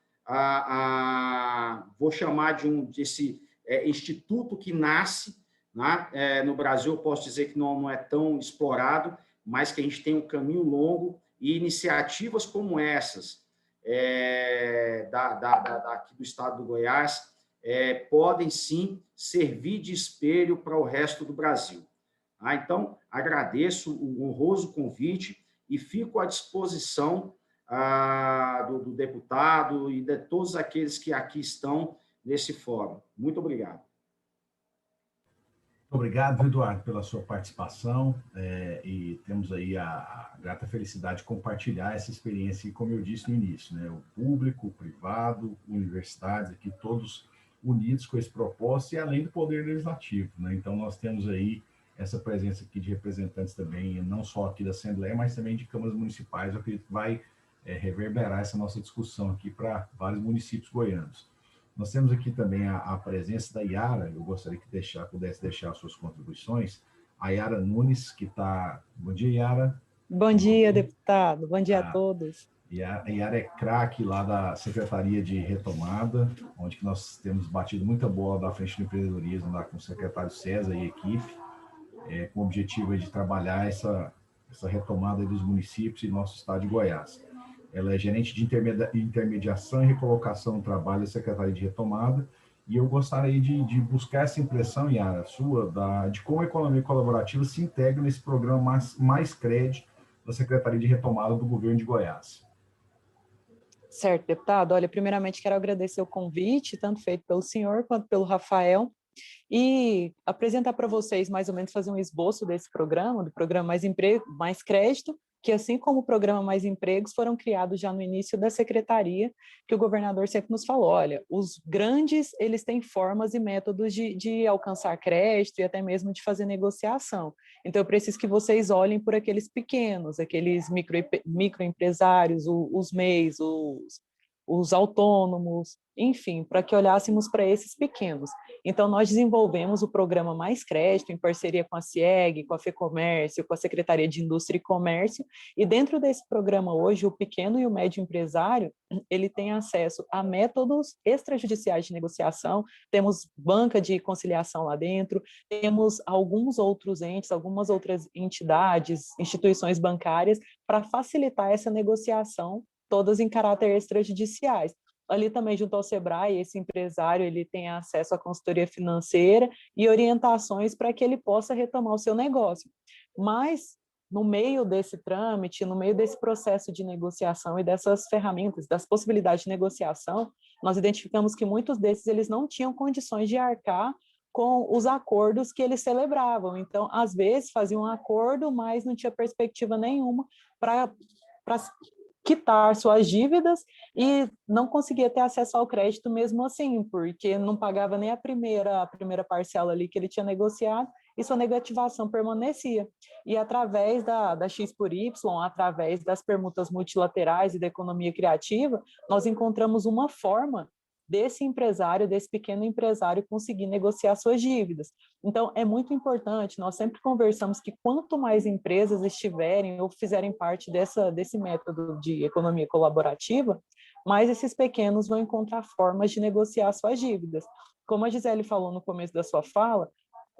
vou chamar desse instituto que nasce, né? No Brasil, eu posso dizer que não é tão explorado, mas que a gente tem um caminho longo e iniciativas como essas, aqui do estado do Goiás, podem, sim, servir de espelho para o resto do Brasil. Então, agradeço o honroso convite e fico à disposição do deputado e de todos aqueles que aqui estão nesse fórum. Muito obrigado. Obrigado, Eduardo, pela sua participação, e temos aí a grata felicidade de compartilhar essa experiência, e como eu disse no início, né, o público, o privado, universidades, aqui todos unidos com esse propósito, e além do Poder Legislativo, né? Então, nós temos aí essa presença aqui de representantes também, não só aqui da Assembleia, mas também de câmaras municipais. Eu acredito que vai reverberar essa nossa discussão aqui para vários municípios goianos. Nós temos aqui também a presença da Yara, eu gostaria que pudesse deixar suas contribuições. A Yara Nunes, que está... Bom dia, Yara. Bom dia, deputado. Bom dia a todos. A Yara é craque lá da Secretaria de Retomada, onde que nós temos batido muita bola da frente do empreendedorismo lá com o secretário César e equipe, com o objetivo de trabalhar essa retomada dos municípios e nosso estado de Goiás. Ela é gerente de intermediação e recolocação no trabalho da Secretaria de Retomada, e eu gostaria de buscar essa impressão, Yara, sua, de como a economia colaborativa se integra nesse programa Mais Crédito da Secretaria de Retomada do Governo de Goiás. Certo, deputado. Olha, primeiramente quero agradecer o convite, tanto feito pelo senhor quanto pelo Rafael, e apresentar para vocês, mais ou menos, fazer um esboço desse programa, do programa Mais Crédito, que, assim como o programa Mais Empregos, foram criados já no início da secretaria, que o governador sempre nos falou, olha, os grandes, eles têm formas e métodos de alcançar crédito e até mesmo de fazer negociação. Então, eu preciso que vocês olhem por aqueles pequenos, aqueles microempresários, os MEIs, os autônomos, enfim, para que olhássemos para esses pequenos. Então, nós desenvolvemos o programa Mais Crédito, em parceria com a CIEG, com a FEComércio, com a Secretaria de Indústria e Comércio, e dentro desse programa hoje, o pequeno e o médio empresário, ele tem acesso a métodos extrajudiciais de negociação, temos banca de conciliação lá dentro, temos alguns outros entes, algumas outras entidades, instituições bancárias, para facilitar essa negociação, todas em caráter extrajudiciais. Ali também, junto ao Sebrae, esse empresário ele tem acesso à consultoria financeira e orientações para que ele possa retomar o seu negócio. Mas, no meio desse trâmite, no meio desse processo de negociação e dessas ferramentas, das possibilidades de negociação, nós identificamos que muitos desses eles não tinham condições de arcar com os acordos que eles celebravam. Então, às vezes, faziam um acordo, mas não tinha perspectiva nenhuma para quitar suas dívidas e não conseguia ter acesso ao crédito mesmo assim, porque não pagava nem a primeira parcela ali que ele tinha negociado e sua negativação permanecia. E através da X por Y, através das permutas multilaterais e da economia criativa, nós encontramos uma forma desse empresário, desse pequeno empresário conseguir negociar suas dívidas. Então, é muito importante, nós sempre conversamos que quanto mais empresas estiverem ou fizerem parte desse método de economia colaborativa, mais esses pequenos vão encontrar formas de negociar suas dívidas. Como a Gisele falou no começo da sua fala,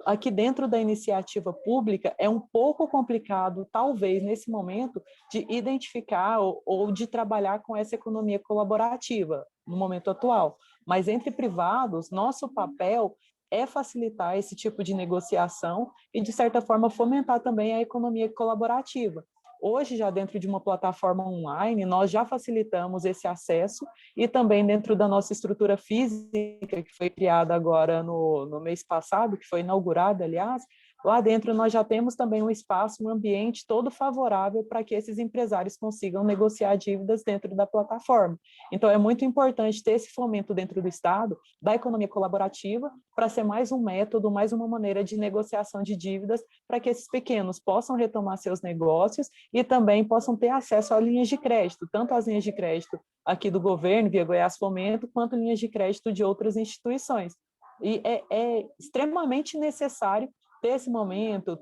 aqui dentro da iniciativa pública é um pouco complicado, talvez, nesse momento, de identificar ou de trabalhar com essa economia colaborativa, no momento atual. Mas entre privados, nosso papel é facilitar esse tipo de negociação e, de certa forma, fomentar também a economia colaborativa. Hoje, já dentro de uma plataforma online, nós já facilitamos esse acesso e também dentro da nossa estrutura física, que foi criada agora no mês passado, que foi inaugurada, aliás, lá dentro nós já temos também um espaço, um ambiente todo favorável para que esses empresários consigam negociar dívidas dentro da plataforma. Então, é muito importante ter esse fomento dentro do Estado, da economia colaborativa, para ser mais um método, mais uma maneira de negociação de dívidas, para que esses pequenos possam retomar seus negócios e também possam ter acesso a linhas de crédito, tanto as linhas de crédito aqui do governo, via Goiás Fomento, quanto linhas de crédito de outras instituições. E é extremamente necessário ter esse momento,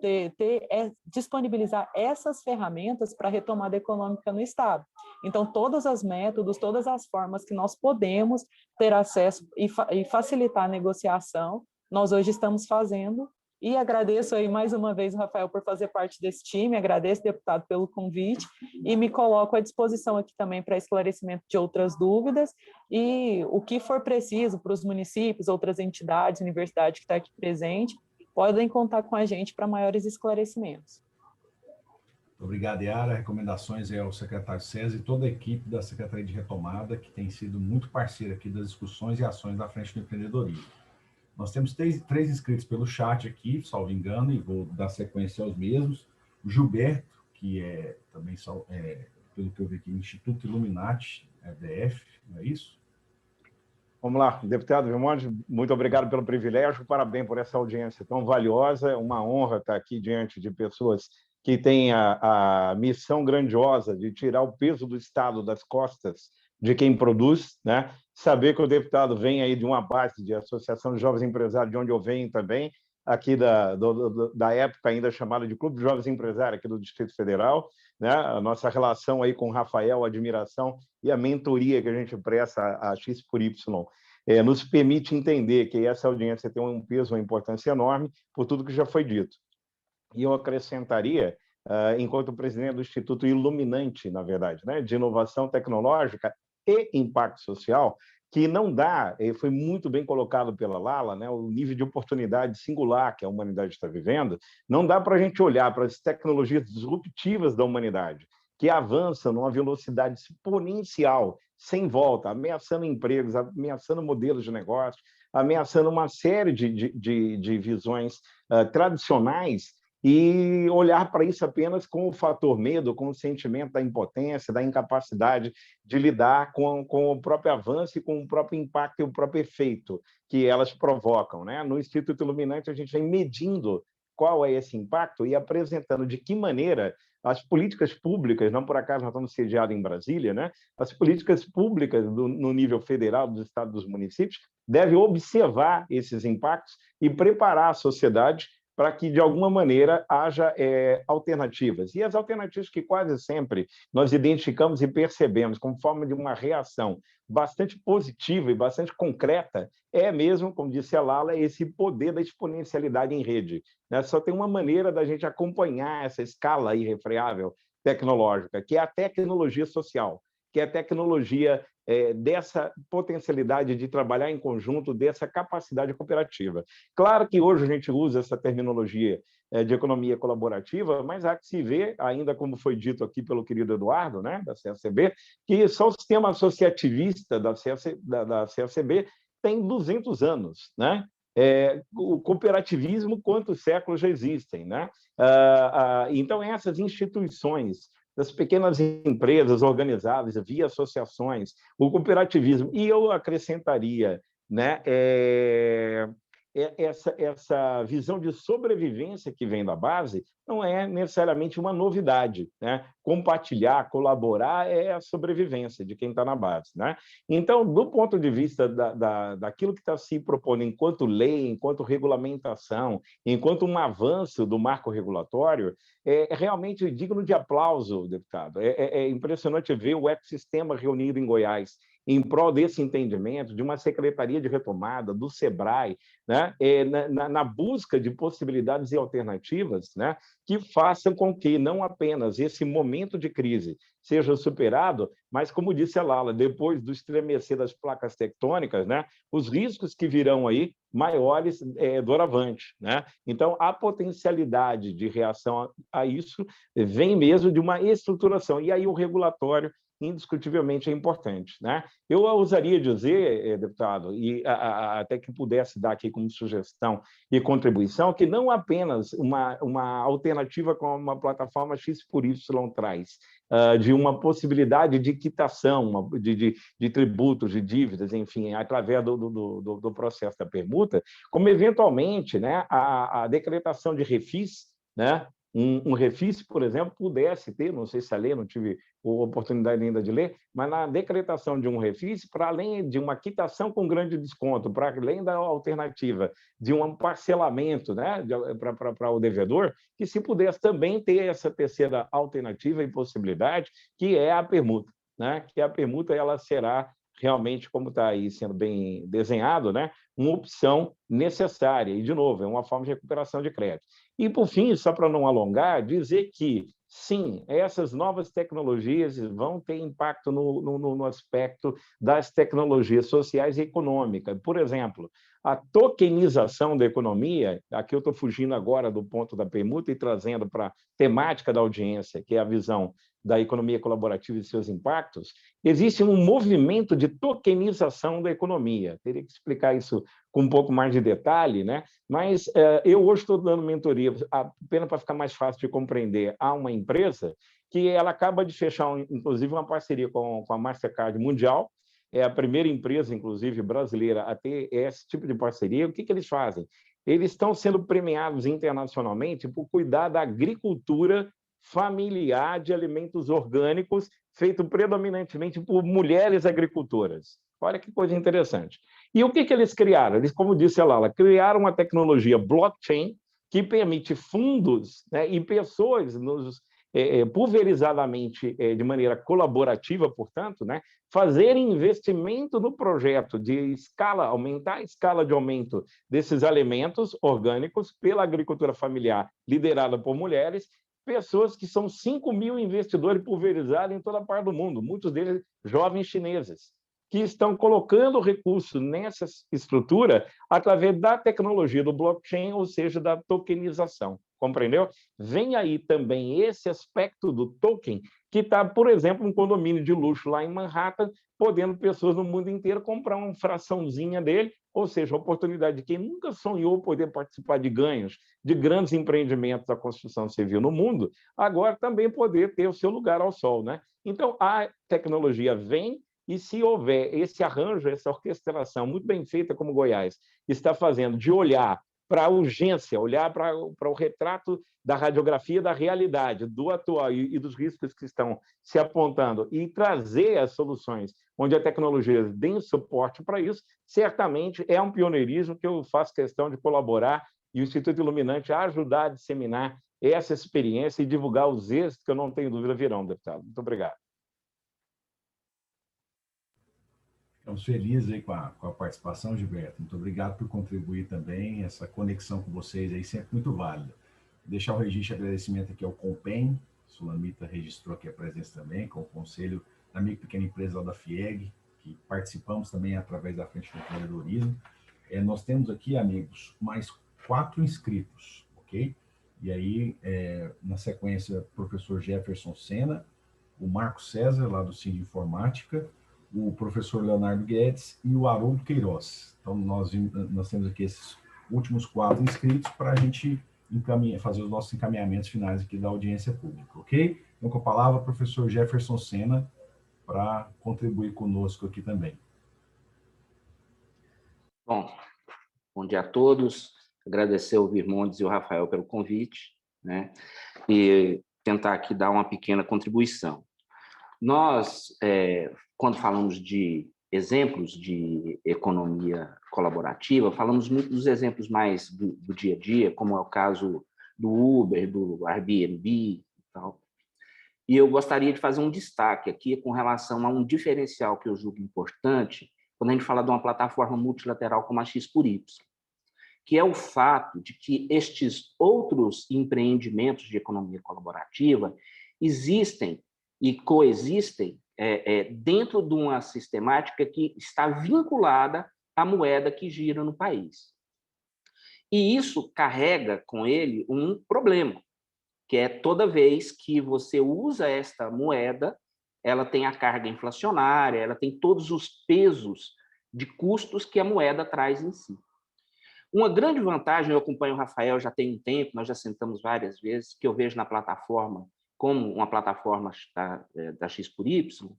disponibilizar essas ferramentas para a retomada econômica no Estado. Então, todos os métodos, todas as formas que nós podemos ter acesso e facilitar a negociação, nós hoje estamos fazendo. E agradeço aí mais uma vez o Rafael por fazer parte desse time, agradeço, deputado, pelo convite e me coloco à disposição aqui também para esclarecimento de outras dúvidas e o que for preciso para os municípios, outras entidades, universidade que está aqui presente, podem contar com a gente para maiores esclarecimentos. Obrigado, Yara. Recomendações ao secretário César e toda a equipe da Secretaria de Retomada, que tem sido muito parceira aqui das discussões e ações da Frente do Empreendedorismo. Nós temos três inscritos pelo chat aqui, salvo engano, e vou dar sequência aos mesmos. O Gilberto, que é também, pelo que eu vi aqui, Instituto Illuminati, FDF, não é isso? Vamos lá, deputado Vilmontes, muito obrigado pelo privilégio, parabéns por essa audiência tão valiosa, é uma honra estar aqui diante de pessoas que têm a missão grandiosa de tirar o peso do Estado das costas de quem produz, né? Saber que o deputado vem aí de uma base de Associação de Jovens Empresários, de onde eu venho também, aqui da época ainda chamada de Clube de Jovens Empresários, aqui do Distrito Federal, né? A nossa relação aí com o Rafael, a admiração e a mentoria que a gente presta a X por Y, nos permite entender que essa audiência tem um peso, uma importância enorme por tudo que já foi dito. E eu acrescentaria, enquanto presidente do Instituto Iluminante, na verdade, né, de inovação tecnológica e impacto social, que não dá, foi muito bem colocado pela Lala, né, o nível de oportunidade singular que a humanidade está vivendo, não dá para a gente olhar para as tecnologias disruptivas da humanidade, que avançam numa velocidade exponencial, sem volta, ameaçando empregos, ameaçando modelos de negócio, ameaçando uma série de visões tradicionais, e olhar para isso apenas com o fator medo, com o sentimento da impotência, da incapacidade de lidar com o próprio avanço e com o próprio impacto e o próprio efeito que elas provocam, né? No Instituto Iluminante, a gente vem medindo qual é esse impacto e apresentando de que maneira as políticas públicas, não por acaso nós estamos sediados em Brasília, né? As políticas públicas no nível federal, dos estados, dos municípios, devem observar esses impactos e preparar a sociedade para que, de alguma maneira, haja alternativas. E as alternativas que quase sempre nós identificamos e percebemos como forma de uma reação bastante positiva e bastante concreta é mesmo, como disse a Lala, esse poder da exponencialidade em rede, né? Só tem uma maneira da gente acompanhar essa escala irrefreável tecnológica, que é a tecnologia social, que é a tecnologia dessa potencialidade de trabalhar em conjunto, dessa capacidade cooperativa. Claro que hoje a gente usa essa terminologia de economia colaborativa, mas há que se ver, ainda como foi dito aqui pelo querido Eduardo, né, da CACB, que só o sistema associativista da CACB tem 200 anos, né? O cooperativismo, quantos séculos já existem, né? Então, essas instituições das pequenas empresas organizadas via associações, o cooperativismo, e eu acrescentaria, né, essa visão de sobrevivência que vem da base não é necessariamente uma novidade, né? Compartilhar, colaborar é a sobrevivência de quem está na base, né? Então, do ponto de vista daquilo que está se propondo enquanto lei, enquanto regulamentação, enquanto um avanço do marco regulatório, é realmente digno de aplauso, deputado. É impressionante ver o ecossistema reunido em Goiás em prol desse entendimento, de uma secretaria de retomada, do SEBRAE, né? Na busca de possibilidades e alternativas, né? Que façam com que não apenas esse momento de crise seja superado, mas, como disse a Lala, depois do estremecer das placas tectônicas, né? Os riscos que virão aí maiores doravante, né? Então, a potencialidade de reação a isso vem mesmo de uma estruturação, e aí o regulatório indiscutivelmente é importante, né? Eu ousaria dizer, deputado, e até que pudesse dar aqui como sugestão e contribuição, que não apenas uma alternativa como uma plataforma X por Y traz, de uma possibilidade de quitação, de tributos, de dívidas, enfim, através do processo da permuta, como eventualmente, né, a decretação de refis, né? Um refis, por exemplo, pudesse ter, não sei se a lei, não tive a oportunidade ainda de ler, mas na decretação de um refis, para além de uma quitação com grande desconto, para além da alternativa de um parcelamento, né, para o devedor, que se pudesse também ter essa terceira alternativa e possibilidade, que é a permuta, né? Que a permuta ela será realmente, como está aí sendo bem desenhado, né, uma opção necessária. E, de novo, é uma forma de recuperação de crédito. E, por fim, só para não alongar, dizer que, sim, essas novas tecnologias vão ter impacto no aspecto das tecnologias sociais e econômicas. Por exemplo, a tokenização da economia, aqui eu estou fugindo agora do ponto da permuta e trazendo para a temática da audiência, que é a visão da economia colaborativa e seus impactos, existe um movimento de tokenização da economia. Teria que explicar isso com um pouco mais de detalhe, né? Mas eu hoje estou dando mentoria, apenas para ficar mais fácil de compreender, a uma empresa que ela acaba de fechar, inclusive, uma parceria com a Mastercard Mundial, é a primeira empresa, inclusive, brasileira a ter esse tipo de parceria. O que eles fazem? Eles estão sendo premiados internacionalmente por cuidar da agricultura familiar de alimentos orgânicos, feito predominantemente por mulheres agricultoras. Olha que coisa interessante. E o que eles criaram? Eles, como disse a Lala, criaram uma tecnologia blockchain que permite fundos, né, e pessoas pulverizadamente, de maneira colaborativa, portanto, né, fazerem investimento no projeto de aumentar a escala de aumento desses alimentos orgânicos pela agricultura familiar liderada por mulheres, pessoas que são 5 mil investidores pulverizados em toda a parte do mundo, muitos deles jovens chineses, que estão colocando recursos nessa estrutura através da tecnologia do blockchain, ou seja, da tokenização. Compreendeu? Vem aí também esse aspecto do token, que está, por exemplo, um condomínio de luxo lá em Manhattan, podendo pessoas no mundo inteiro comprar uma fraçãozinha dele, ou seja, a oportunidade de quem nunca sonhou poder participar de ganhos de grandes empreendimentos da construção civil no mundo, agora também poder ter o seu lugar ao sol, né? Então, a tecnologia vem, e se houver esse arranjo, essa orquestração muito bem feita como Goiás está fazendo, de olhar para a urgência, olhar para o retrato da radiografia da realidade, do atual e dos riscos que estão se apontando e trazer as soluções onde a tecnologia dê suporte para isso, certamente é um pioneirismo que eu faço questão de colaborar e o Instituto Iluminante a ajudar a disseminar essa experiência e divulgar os êxitos que eu não tenho dúvida virão, deputado. Muito obrigado. Estamos felizes aí com a participação, Gilberto. Muito obrigado por contribuir também. Essa conexão com vocês aí sempre muito válida. Deixar o registro de agradecimento aqui ao Compen, Sulamita registrou aqui a presença também, com o Conselho da Micro e Pequena Empresa lá da FIEG, que participamos também através da Frente do Empreendedorismo. Nós temos aqui, amigos, mais 4 inscritos, ok? E aí, na sequência, o professor Jefferson Sena, o Marco César, lá do Cine Informática, o professor Leonardo Guedes e o Haroldo Queiroz. Então, nós temos aqui esses últimos 4 inscritos para a gente fazer os nossos encaminhamentos finais aqui da audiência pública, ok? Então, com a palavra, o professor Jefferson Sena, para contribuir conosco aqui também. Bom dia a todos. Agradecer ao Virmondes e ao Rafael pelo convite, né? E tentar aqui dar uma pequena contribuição. Nós, quando falamos de exemplos de economia colaborativa, falamos muito dos exemplos mais do dia a dia, como é o caso do Uber, do Airbnb e tal. E eu gostaria de fazer um destaque aqui com relação a um diferencial que eu julgo importante quando a gente fala de uma plataforma multilateral como a X4Y, que é o fato de que estes outros empreendimentos de economia colaborativa existem e coexistem dentro de uma sistemática que está vinculada à moeda que gira no país. E isso carrega com ele um problema, que é toda vez que você usa esta moeda, ela tem a carga inflacionária, ela tem todos os pesos de custos que a moeda traz em si. Uma grande vantagem, eu acompanho o Rafael já tem um tempo, nós já sentamos várias vezes, que eu vejo na plataforma, como uma plataforma da X4Y,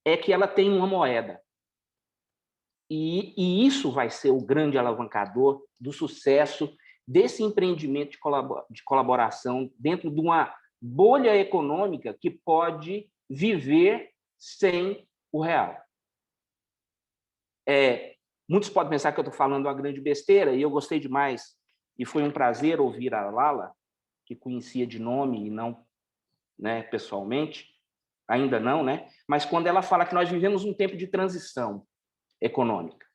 é que ela tem uma moeda. E isso vai ser o grande alavancador do sucesso desse empreendimento de colaboração dentro de uma bolha econômica que pode viver sem o real. Muitos podem pensar que eu estou falando uma grande besteira, e eu gostei demais, e foi um prazer ouvir a Lala, que conhecia de nome e não, né, pessoalmente, ainda não, né? Mas quando ela fala que nós vivemos um tempo de transição econômica,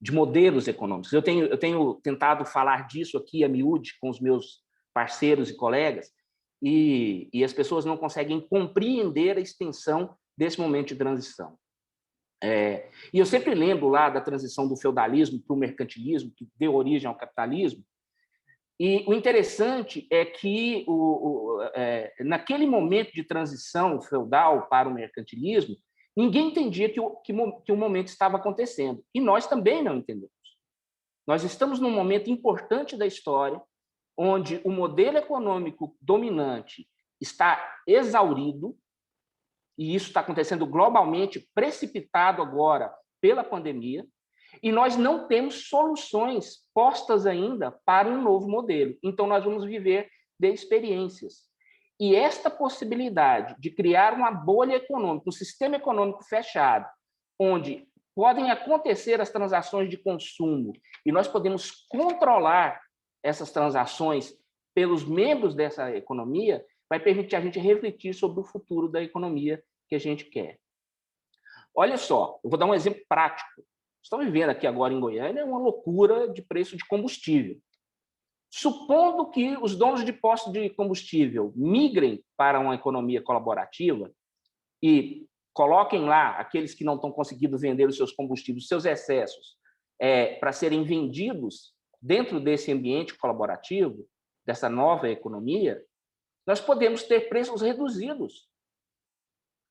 de modelos econômicos. Eu tenho tentado falar disso aqui a miúde com os meus parceiros e colegas, e as pessoas não conseguem compreender a extensão desse momento de transição. E eu sempre lembro lá da transição do feudalismo para o mercantilismo, que deu origem ao capitalismo, e o interessante é que naquele momento de transição feudal para o mercantilismo, ninguém entendia que o momento estava acontecendo, e nós também não entendemos. Nós estamos num momento importante da história, onde o modelo econômico dominante está exaurido, e isso está acontecendo globalmente, precipitado agora pela pandemia, e nós não temos soluções postas ainda para um novo modelo. Então, nós vamos viver de experiências. E esta possibilidade de criar uma bolha econômica, um sistema econômico fechado, onde podem acontecer as transações de consumo, e nós podemos controlar essas transações pelos membros dessa economia, vai permitir a gente refletir sobre o futuro da economia que a gente quer. Olha só, eu vou dar um exemplo prático. Estamos vivendo aqui agora em Goiânia uma loucura de preço de combustível. Supondo que os donos de postos de combustível migrem para uma economia colaborativa e coloquem lá aqueles que não estão conseguindo vender os seus combustíveis, os seus excessos, para serem vendidos dentro desse ambiente colaborativo, dessa nova economia, nós podemos ter preços reduzidos,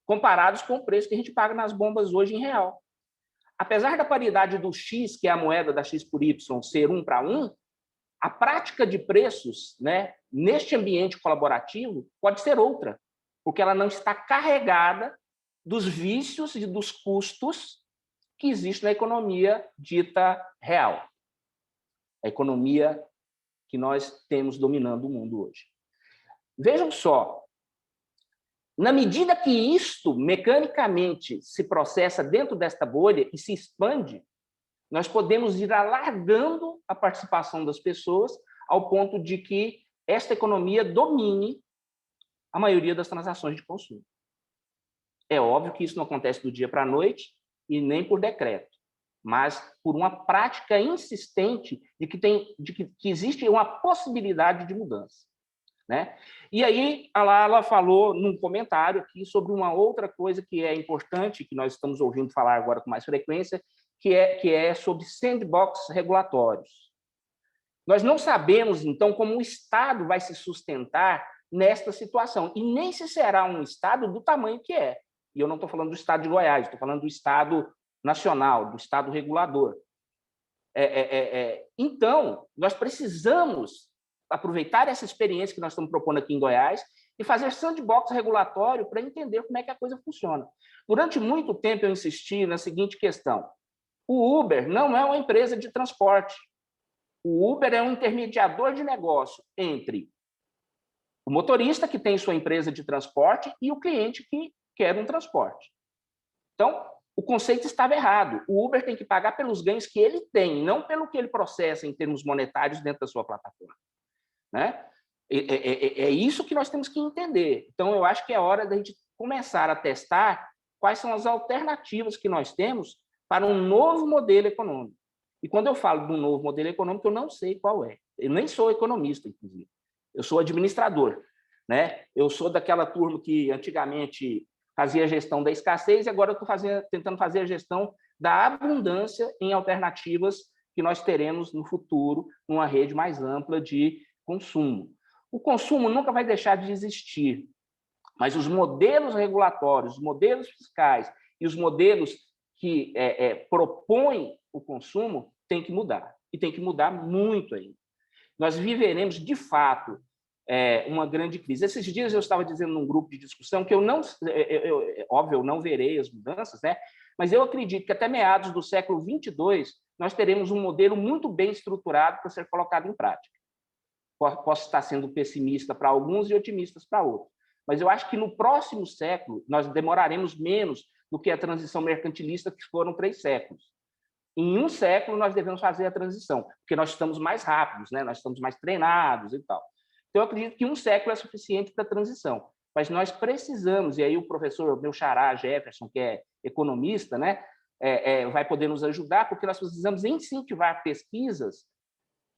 comparados com o preço que a gente paga nas bombas hoje em real. Apesar da paridade do X, que é a moeda da X4Y, ser 1 para 1, a prática de preços, né, neste ambiente colaborativo pode ser outra, porque ela não está carregada dos vícios e dos custos que existem na economia dita real, a economia que nós temos dominando o mundo hoje. Vejam só, na medida que isto mecanicamente se processa dentro desta bolha e se expande, nós podemos ir alargando a participação das pessoas ao ponto de que esta economia domine a maioria das transações de consumo. É óbvio que isso não acontece do dia para a noite e nem por decreto, mas por uma prática insistente de que existe uma possibilidade de mudança, né? E aí a Lala falou num comentário aqui sobre uma outra coisa que é importante, que nós estamos ouvindo falar agora com mais frequência, que é sobre sandbox regulatórios. Nós não sabemos, então, como o Estado vai se sustentar nesta situação, e nem se será um Estado do tamanho que é. E eu não estou falando do Estado de Goiás, estou falando do Estado nacional, do Estado regulador. Então, nós precisamos aproveitar essa experiência que nós estamos propondo aqui em Goiás e fazer sandbox regulatório para entender como é que a coisa funciona. Durante muito tempo eu insisti na seguinte questão: o Uber não é uma empresa de transporte. O Uber é um intermediador de negócio entre o motorista, que tem sua empresa de transporte, e o cliente que quer um transporte. Então, o conceito estava errado. O Uber tem que pagar pelos ganhos que ele tem, não pelo que ele processa em termos monetários dentro da sua plataforma, né? É isso que nós temos que entender. Então, eu acho que é hora da gente começar a testar quais são as alternativas que nós temos para um novo modelo econômico. E quando eu falo de um novo modelo econômico, eu não sei qual é. Eu nem sou economista, inclusive. Eu sou administrador, né? Eu sou daquela turma que antigamente fazia a gestão da escassez e agora eu estou tentando fazer a gestão da abundância em alternativas que nós teremos no futuro, numa rede mais ampla de consumo. O consumo nunca vai deixar de existir, mas os modelos regulatórios, os modelos fiscais e os modelos que propõem o consumo têm que mudar, e tem que mudar muito ainda. Nós viveremos, de fato, uma grande crise. Esses dias eu estava dizendo num grupo de discussão que óbvio, eu não verei as mudanças, né? Mas eu acredito que até meados do século 22 nós teremos um modelo muito bem estruturado para ser colocado em prática. Posso estar sendo pessimista para alguns e otimistas para outros, mas eu acho que no próximo século nós demoraremos menos do que a transição mercantilista, que foram 3 séculos. Em 1 século nós devemos fazer a transição, porque nós estamos mais rápidos, né? Nós estamos mais treinados e tal. Então, eu acredito que 1 século é suficiente para a transição, mas nós precisamos, e aí o professor, meu xará, Jefferson, que é economista, né, vai poder nos ajudar, porque nós precisamos incentivar pesquisas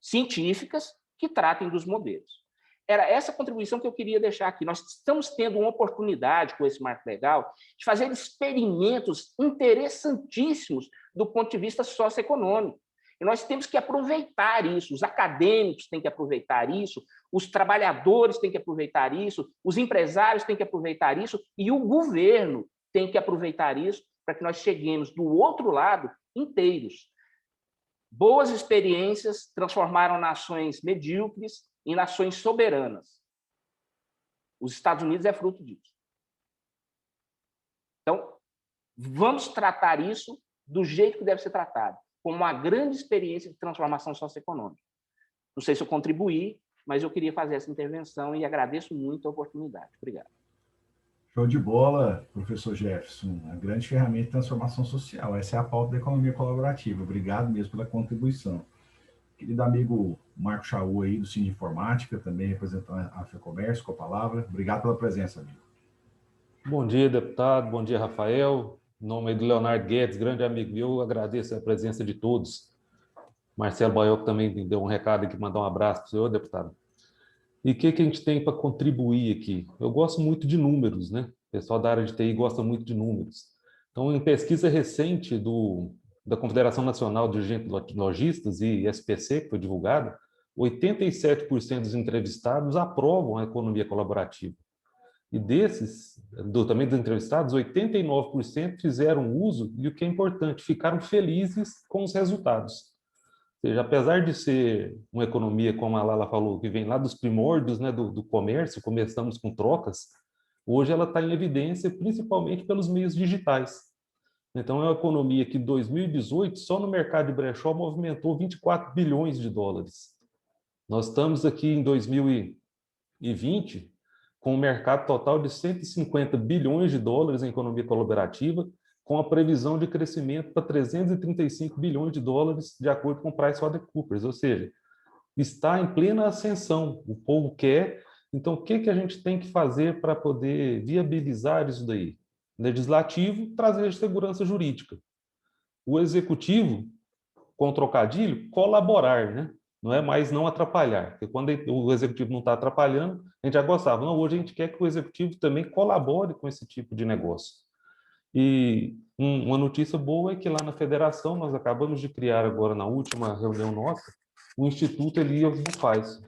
científicas que tratem dos modelos. Era essa contribuição que eu queria deixar aqui. Nós estamos tendo uma oportunidade com esse marco legal de fazer experimentos interessantíssimos do ponto de vista socioeconômico. E nós temos que aproveitar isso, os acadêmicos têm que aproveitar isso, os trabalhadores têm que aproveitar isso, os empresários têm que aproveitar isso e o governo tem que aproveitar isso para que nós cheguemos do outro lado inteiros. Boas experiências transformaram nações medíocres em nações soberanas. Os Estados Unidos é fruto disso. Então, vamos tratar isso do jeito que deve ser tratado, como uma grande experiência de transformação socioeconômica. Não sei se eu contribuí, mas eu queria fazer essa intervenção e agradeço muito a oportunidade. Obrigado. Show de bola, professor Jefferson. A grande ferramenta de transformação social. Essa é a pauta da economia colaborativa. Obrigado mesmo pela contribuição. Querido amigo Marco Chaú aí, do Cine Informática, também representando a FEComércio, com a palavra. Obrigado pela presença, amigo. Bom dia, deputado. Bom dia, Rafael. Em nome do Leonardo Guedes, grande amigo meu, agradeço a presença de todos. Marcelo Baioc também me deu um recado aqui, mandar um abraço para o senhor, deputado. E o que a gente tem para contribuir aqui? Eu gosto muito de números, né? O pessoal da área de TI gosta muito de números. Então, em pesquisa recente da Confederação Nacional de Agentes Lojistas e SPC, que foi divulgada, 87% dos entrevistados aprovam a economia colaborativa. E desses, também dos entrevistados, 89% fizeram uso, e o que é importante, ficaram felizes com os resultados. Ou seja, apesar de ser uma economia, como a Lala falou, que vem lá dos primórdios, né, do comércio, começamos com trocas, hoje ela está em evidência principalmente pelos meios digitais. Então, é uma economia que, em 2018, só no mercado de brechó, movimentou 24 bilhões de dólares. Nós estamos aqui em 2020 com um mercado total de 150 bilhões de dólares em economia colaborativa, com a previsão de crescimento para 335 bilhões de dólares, de acordo com o PricewaterhouseCoopers, ou seja, está em plena ascensão, o povo quer. Então, o que a gente tem que fazer para poder viabilizar isso daí? Legislativo, trazer segurança jurídica. O executivo, com trocadilho, colaborar, né? Não é mais não atrapalhar, porque quando o executivo não está atrapalhando, a gente já gostava. Não, hoje a gente quer que o executivo também colabore com esse tipo de negócio. E uma notícia boa é que lá na federação, nós acabamos de criar agora, na última reunião nossa, o Instituto Elias Bufais,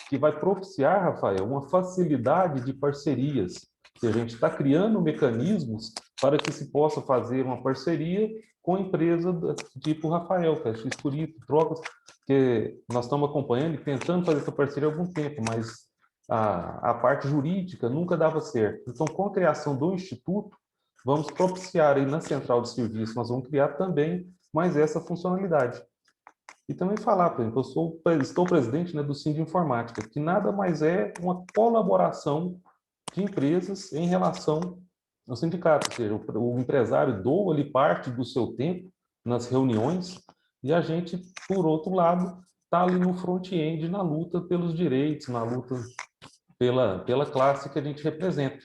que vai propiciar, Rafael, uma facilidade de parcerias. A gente está criando mecanismos para que se possa fazer uma parceria com empresa tipo Rafael, que é X-Curito, Trocas, que nós estamos acompanhando e tentando fazer essa parceria há algum tempo, mas a parte jurídica nunca dava certo. Então, com a criação do Instituto, vamos propiciar aí na central de serviço, nós vamos criar também mais essa funcionalidade. E também falar, por exemplo, estou presidente, né, do Sind Informática, que nada mais é uma colaboração de empresas em relação ao sindicato, ou seja, o empresário doa ali parte do seu tempo nas reuniões e a gente, por outro lado, está ali no front-end, na luta pelos direitos, na luta pela classe que a gente representa.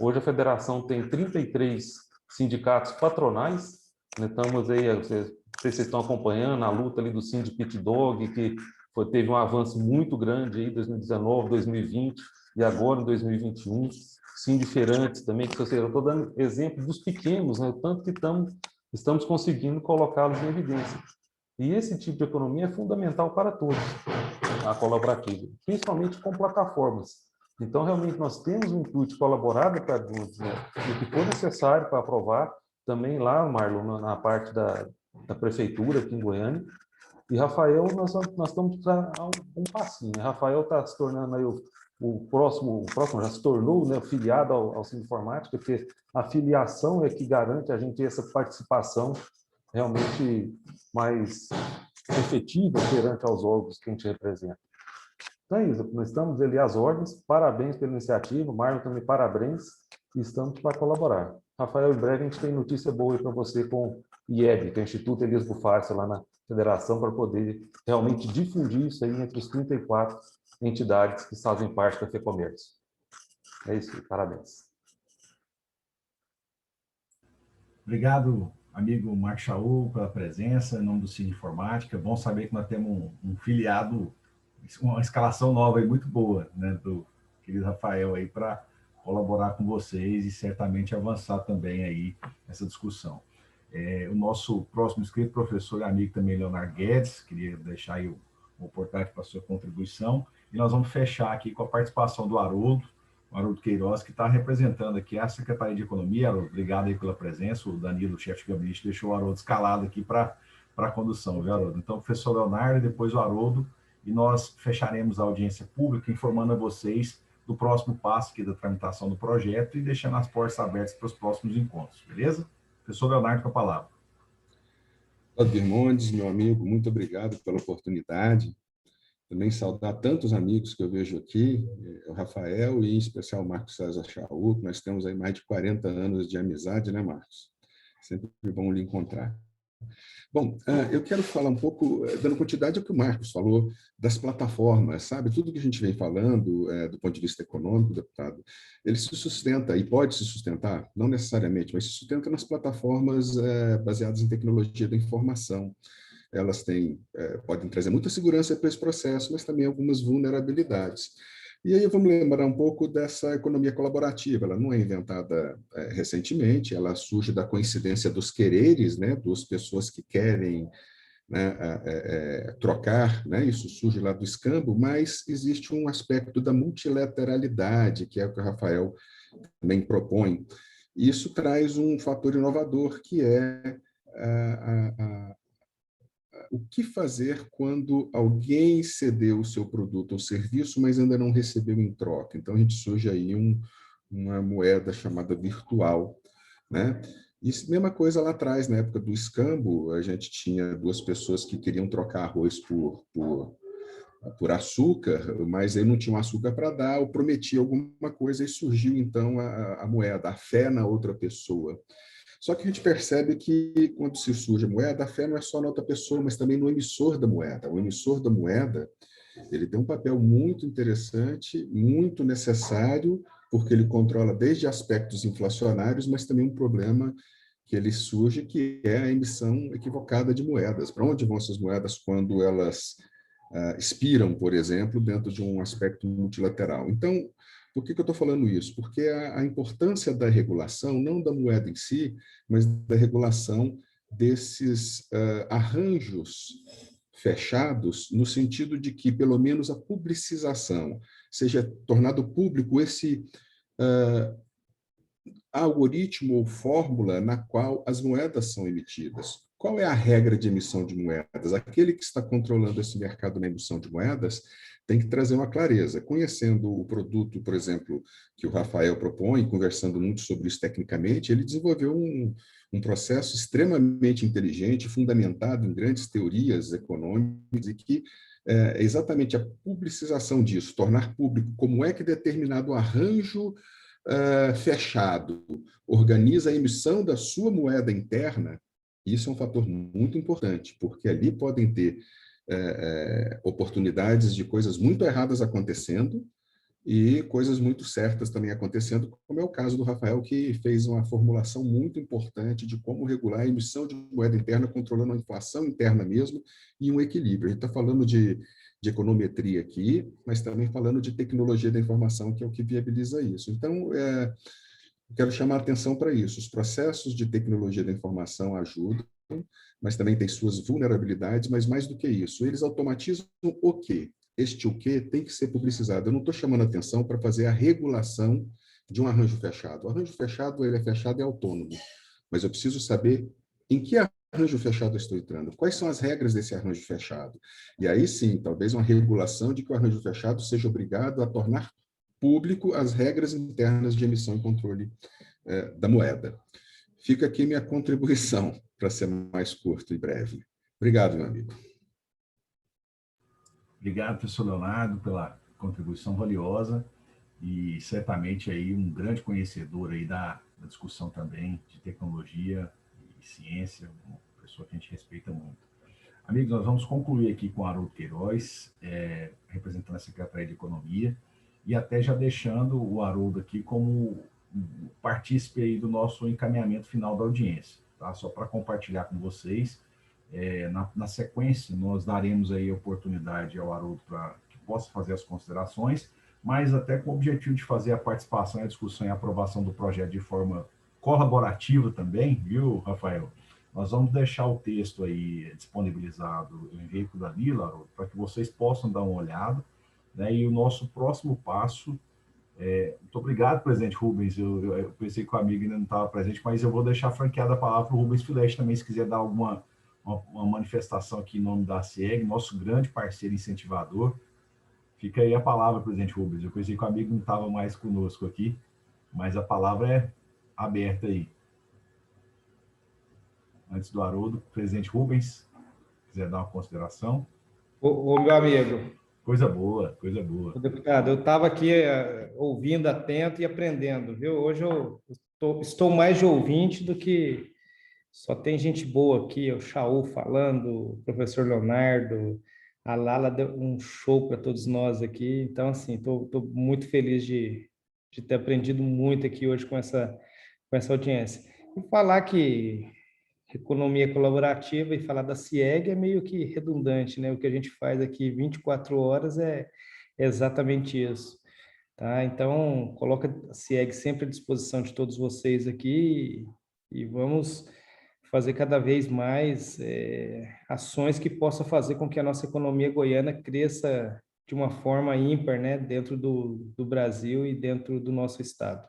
Hoje a federação tem 33 sindicatos patronais, né? Estamos aí, vocês estão acompanhando a luta ali do Sindipit Dog, que teve um avanço muito grande aí em 2019, 2020 e agora em 2021. Sindiferantes também, que eu estou dando exemplo dos pequenos, né? O tanto que estamos conseguindo colocá-los em evidência. E esse tipo de economia é fundamental para todos, a colaborativa, principalmente com plataformas. Então, realmente, nós temos um intuito colaborado para adultos, né? E o que for necessário para aprovar, também lá, Marlon, na parte da prefeitura aqui em Goiânia. E Rafael, nós estamos a um passinho. Rafael está se tornando aí o próximo já se tornou, né, filiado ao Sind Informática, porque a filiação é que garante a gente essa participação realmente mais efetiva perante aos órgãos que a gente representa. Então é isso, nós estamos ali às ordens, parabéns pela iniciativa, Marlon também parabéns, e estamos para colaborar. Rafael, em breve a gente tem notícia boa para você com o IEB, que é o Instituto Elias Bufais, lá na federação, para poder realmente difundir isso aí entre os 34 entidades que fazem parte da FEComércio. É isso, parabéns. Obrigado, amigo Marcos Chaú, pela presença, em nome do Sind Informática. É bom saber que nós temos um filiado, uma escalação nova e muito boa, né, do querido Rafael aí para colaborar com vocês e certamente avançar também aí nessa discussão. O nosso próximo inscrito, professor e amigo também, Leonardo Guedes, queria deixar aí uma oportunidade para a sua contribuição, e nós vamos fechar aqui com a participação do Haroldo Queiroz, que está representando aqui a Secretaria de Economia. Haroldo, obrigado aí pela presença, o Danilo, chefe de gabinete, deixou o Haroldo escalado aqui para a condução, viu, Haroldo? Então, o professor Leonardo, depois o Haroldo, e nós fecharemos a audiência pública informando a vocês do próximo passo aqui da tramitação do projeto e deixando as portas abertas para os próximos encontros, beleza? Professor Leonardo, com a palavra. Birmondes, meu amigo, muito obrigado pela oportunidade. Também saudar tantos amigos que eu vejo aqui, o Rafael e em especial o Marcos César Chaú, que nós temos aí mais de 40 anos de amizade, né, Marcos? Sempre bom lhe encontrar. Bom, eu quero falar um pouco, dando continuidade ao que o Marcos falou, das plataformas, sabe? Tudo que a gente vem falando, do ponto de vista econômico, deputado, ele se sustenta, e pode se sustentar, não necessariamente, mas se sustenta nas plataformas baseadas em tecnologia da informação. Elas podem trazer muita segurança para esse processo, mas também algumas vulnerabilidades. E aí vamos lembrar um pouco dessa economia colaborativa. Ela não é inventada recentemente, ela surge da coincidência dos quereres, né, das pessoas que querem, né, trocar, né, isso surge lá do escambo, mas existe um aspecto da multilateralidade, que é o que o Rafael também propõe. E isso traz um fator inovador, que é o que fazer quando alguém cedeu o seu produto ou serviço, mas ainda não recebeu em troca. Então, a gente surge aí uma moeda chamada virtual, né? Isso, mesma coisa lá atrás, na época do escambo, a gente tinha duas pessoas que queriam trocar arroz por por açúcar, mas ele não tinha um açúcar para dar, ou prometia alguma coisa, e surgiu, então, a moeda, a fé na outra pessoa. Só que a gente percebe que, quando se surge a moeda, a fé não é só na outra pessoa, mas também no emissor da moeda. O emissor da moeda, ele tem um papel muito interessante, muito necessário, porque ele controla desde aspectos inflacionários, mas também um problema que ele surge, que é a emissão equivocada de moedas. Para onde vão essas moedas quando elas expiram, por exemplo, dentro de um aspecto multilateral? Então, por que eu estou falando isso? Porque a importância da regulação, não da moeda em si, mas da regulação desses arranjos fechados, no sentido de que, pelo menos, a publicização seja tornado público esse algoritmo ou fórmula na qual as moedas são emitidas. Qual é a regra de emissão de moedas? Aquele que está controlando esse mercado na emissão de moedas tem que trazer uma clareza. Conhecendo o produto, por exemplo, que o Rafael propõe, conversando muito sobre isso tecnicamente, ele desenvolveu um processo extremamente inteligente, fundamentado em grandes teorias econômicas, e que é exatamente a publicização disso, tornar público como é que determinado arranjo fechado organiza a emissão da sua moeda interna. Isso é um fator muito importante, porque ali podem ter oportunidades de coisas muito erradas acontecendo e coisas muito certas também acontecendo, como é o caso do Rafael, que fez uma formulação muito importante de como regular a emissão de moeda interna, controlando a inflação interna mesmo e um equilíbrio. A gente está falando de econometria aqui, mas também falando de tecnologia da informação, que é o que viabiliza isso. Então, quero chamar a atenção para isso. Os processos de tecnologia da informação ajudam, mas também têm suas vulnerabilidades, mas mais do que isso, eles automatizam o quê? Este o quê tem que ser publicizado. Eu não estou chamando a atenção para fazer a regulação de um arranjo fechado. O arranjo fechado, ele é fechado e autônomo, mas eu preciso saber em que arranjo fechado eu estou entrando, quais são as regras desse arranjo fechado. E aí sim, talvez uma regulação de que o arranjo fechado seja obrigado a tornar público as regras internas de emissão e controle da moeda. Fica aqui minha contribuição, para ser mais curto e breve. Obrigado, meu amigo. Obrigado, professor Leonardo, pela contribuição valiosa e certamente aí um grande conhecedor aí da discussão também de tecnologia e ciência, uma pessoa que a gente respeita muito. Amigos, nós vamos concluir aqui com o Haroldo Queiroz, representando a Secretaria de Economia, e até já deixando o Haroldo aqui como partícipe aí do nosso encaminhamento final da audiência, tá? Só para compartilhar com vocês. Na sequência, nós daremos aí a oportunidade ao Haroldo para que possa fazer as considerações, mas até com o objetivo de fazer a participação, a discussão e a aprovação do projeto de forma colaborativa também, viu, Rafael? Nós vamos deixar o texto aí disponibilizado em veículo da Lila, Haroldo, para que vocês possam dar uma olhada, né? E o nosso próximo passo... muito obrigado, presidente Rubens. Eu pensei que o amigo ainda não estava presente, mas eu vou deixar franqueada a palavra para o Rubens Filete também, se quiser dar alguma uma manifestação aqui em nome da CIEG, nosso grande parceiro incentivador. Fica aí a palavra, presidente Rubens. Eu pensei que o amigo não estava mais conosco aqui, mas a palavra é aberta aí. Antes do Haroldo, presidente Rubens, quiser dar uma consideração. Ô meu amigo. Coisa boa, coisa boa. Deputado, eu estava aqui ouvindo atento e aprendendo, viu? Hoje eu estou mais de ouvinte do que... Só tem gente boa aqui, o Chaú falando, o professor Leonardo, a Lala deu um show para todos nós aqui. Então, assim, estou muito feliz de ter aprendido muito aqui hoje com essa audiência. E falar que economia colaborativa e falar da CIEG é meio que redundante, né? O que a gente faz aqui 24 horas é exatamente isso. Tá? Então, coloca a CIEG sempre à disposição de todos vocês aqui e vamos fazer cada vez mais ações que possam fazer com que a nossa economia goiana cresça de uma forma ímpar, né, dentro do Brasil e dentro do nosso estado.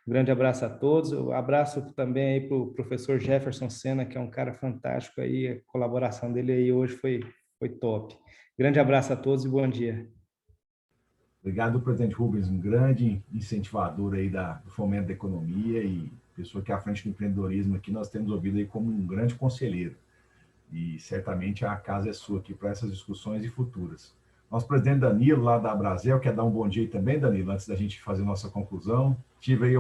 Um grande abraço a todos, um abraço também aí para o professor Jefferson Sena, que é um cara fantástico aí, a colaboração dele aí hoje foi top. Grande abraço a todos e bom dia. Obrigado, presidente Rubens, um grande incentivador aí do fomento da economia e pessoa que é à frente do empreendedorismo aqui, nós temos ouvido aí como um grande conselheiro. E certamente a casa é sua aqui para essas discussões e futuras. Nosso presidente Danilo, lá da Brasel, quer dar um bom dia aí também, Danilo, antes da gente fazer nossa conclusão. Tive aí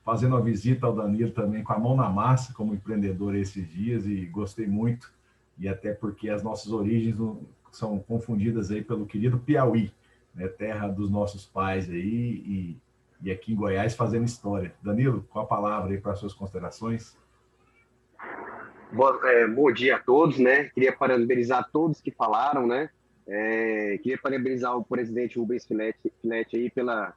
fazendo uma visita ao Danilo também com a mão na massa, como empreendedor esses dias, e gostei muito, e até porque as nossas origens são confundidas aí pelo querido Piauí, né, terra dos nossos pais aí, e aqui em Goiás fazendo história. Danilo, com a palavra aí para as suas considerações. Bom dia a todos, né? Queria parabenizar todos que falaram, né? Queria parabenizar o presidente Rubens Filete aí pela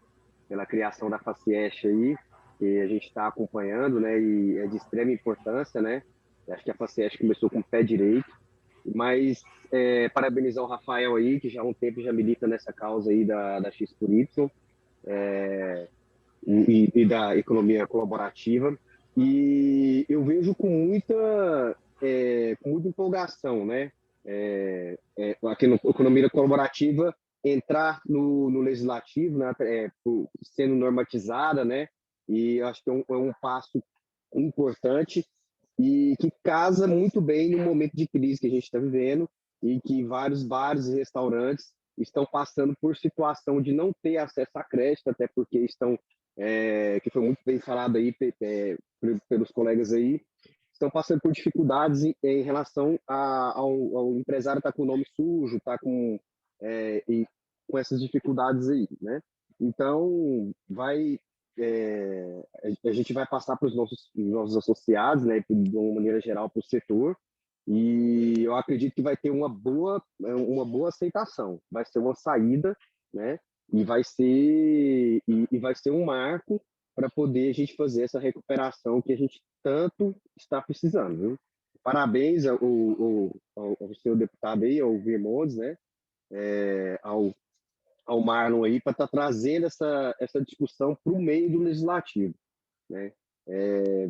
criação da Facieste aí, que a gente está acompanhando, né? E é de extrema importância, né? Acho que a Facieste começou com o pé direito, mas parabenizar o Rafael aí, que já há um tempo já milita nessa causa aí da X por Y, e da economia colaborativa. E eu vejo com muita empolgação, né? Aqui no economia colaborativa entrar no legislativo, né? Sendo normatizada, né? E acho que é um passo importante e que casa muito bem no momento de crise que a gente está vivendo e que vários bares e restaurantes estão passando por situação de não ter acesso a crédito, até porque estão, que foi muito bem falado aí pelos colegas aí, estão passando por dificuldades em relação ao empresário estar com o nome sujo, tá com essas dificuldades aí, né? Então, a gente vai passar para os nossos associados, né, de uma maneira geral para o setor, e eu acredito que vai ter uma boa aceitação, vai ser uma saída, né, e vai ser um marco para poder a gente fazer essa recuperação que a gente tanto está precisando, viu? Parabéns ao senhor deputado aí, ao Virmondes, né, ao Marlon aí, para estar trazendo essa discussão para o meio do legislativo, né?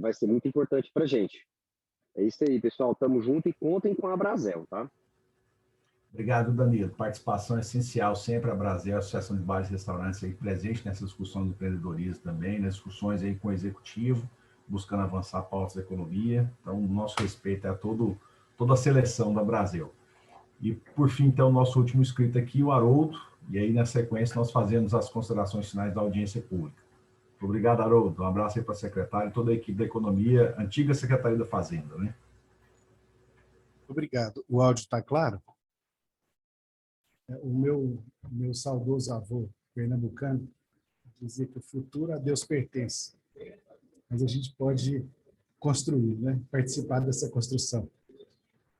Vai ser muito importante para a gente. É isso aí, pessoal. Estamos juntos e contem com a Brasel, tá? Obrigado, Danilo. Participação essencial sempre a Brasel, Associação de Bares e Restaurantes aí presente nessa discussão do empreendedorismo também, nas discussões aí com o executivo, buscando avançar pautas da economia. Então, o nosso respeito é a toda a seleção da Brasel. E, por fim, então, o nosso último inscrito aqui, o Haroldo, e aí, na sequência, nós fazemos as considerações finais da audiência pública. Obrigado, Haroldo. Um abraço aí para a secretária e toda a equipe da Economia, antiga Secretaria da Fazenda, né? Obrigado. O áudio está claro? O meu saudoso avô pernambucano dizia que o futuro a Deus pertence, mas a gente pode construir, né? Participar dessa construção.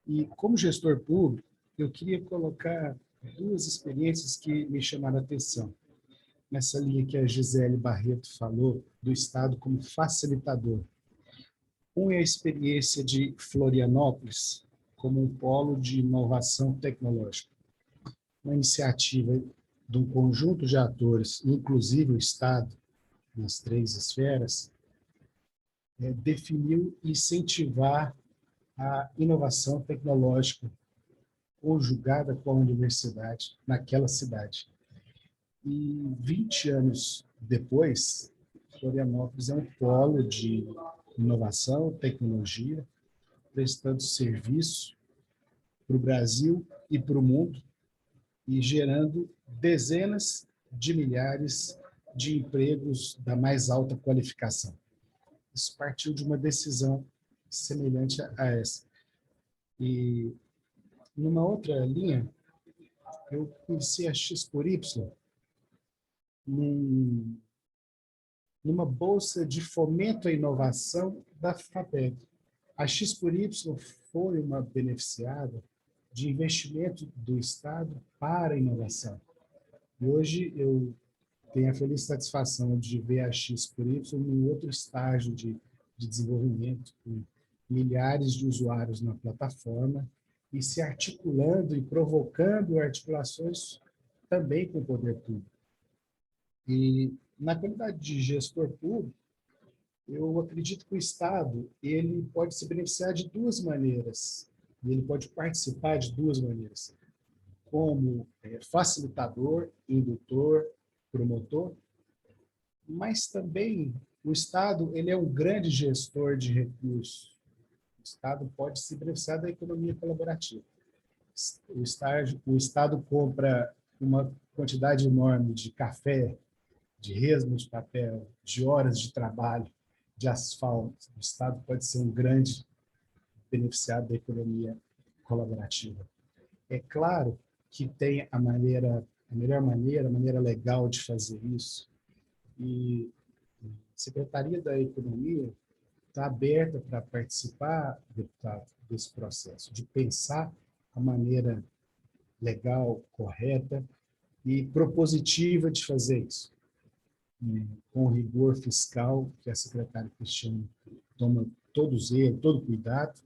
E, como gestor público, eu queria colocar duas experiências que me chamaram a atenção. Nessa linha que a Gisele Barreto falou, do Estado como facilitador. Uma é a experiência de Florianópolis, como um polo de inovação tecnológica. Uma iniciativa de um conjunto de atores, inclusive o Estado, nas 3 esferas, definiu incentivar a inovação tecnológica conjugada com a universidade naquela cidade. E 20 anos depois, Florianópolis é um polo de inovação, tecnologia, prestando serviço para o Brasil e para o mundo e gerando dezenas de milhares de empregos da mais alta qualificação. Isso partiu de uma decisão semelhante a essa. E numa outra linha, eu conheci a X por Y numa bolsa de fomento à inovação da FAPEB. A X por Y foi uma beneficiada de investimento do Estado para a inovação. E hoje eu tenho a feliz satisfação de ver a X por Y em outro estágio de desenvolvimento, com milhares de usuários na plataforma e se articulando e provocando articulações também com o poder público. E, na qualidade de gestor público, eu acredito que o Estado ele pode se beneficiar de 2 maneiras, e ele pode participar de 2 maneiras, como facilitador, indutor, promotor, mas também o Estado ele é um grande gestor de recursos. O Estado pode se beneficiar da economia colaborativa. o Estado compra uma quantidade enorme de café, de resma de papel, de horas de trabalho, de asfalto. O Estado pode ser um grande beneficiado da economia colaborativa. É claro que tem a melhor maneira, a maneira legal de fazer isso. E a Secretaria da Economia está aberta para participar, deputado, desse processo, de pensar a maneira legal, correta e propositiva de fazer isso, com rigor fiscal, que a secretária Cristiane toma todo zelo, todo cuidado,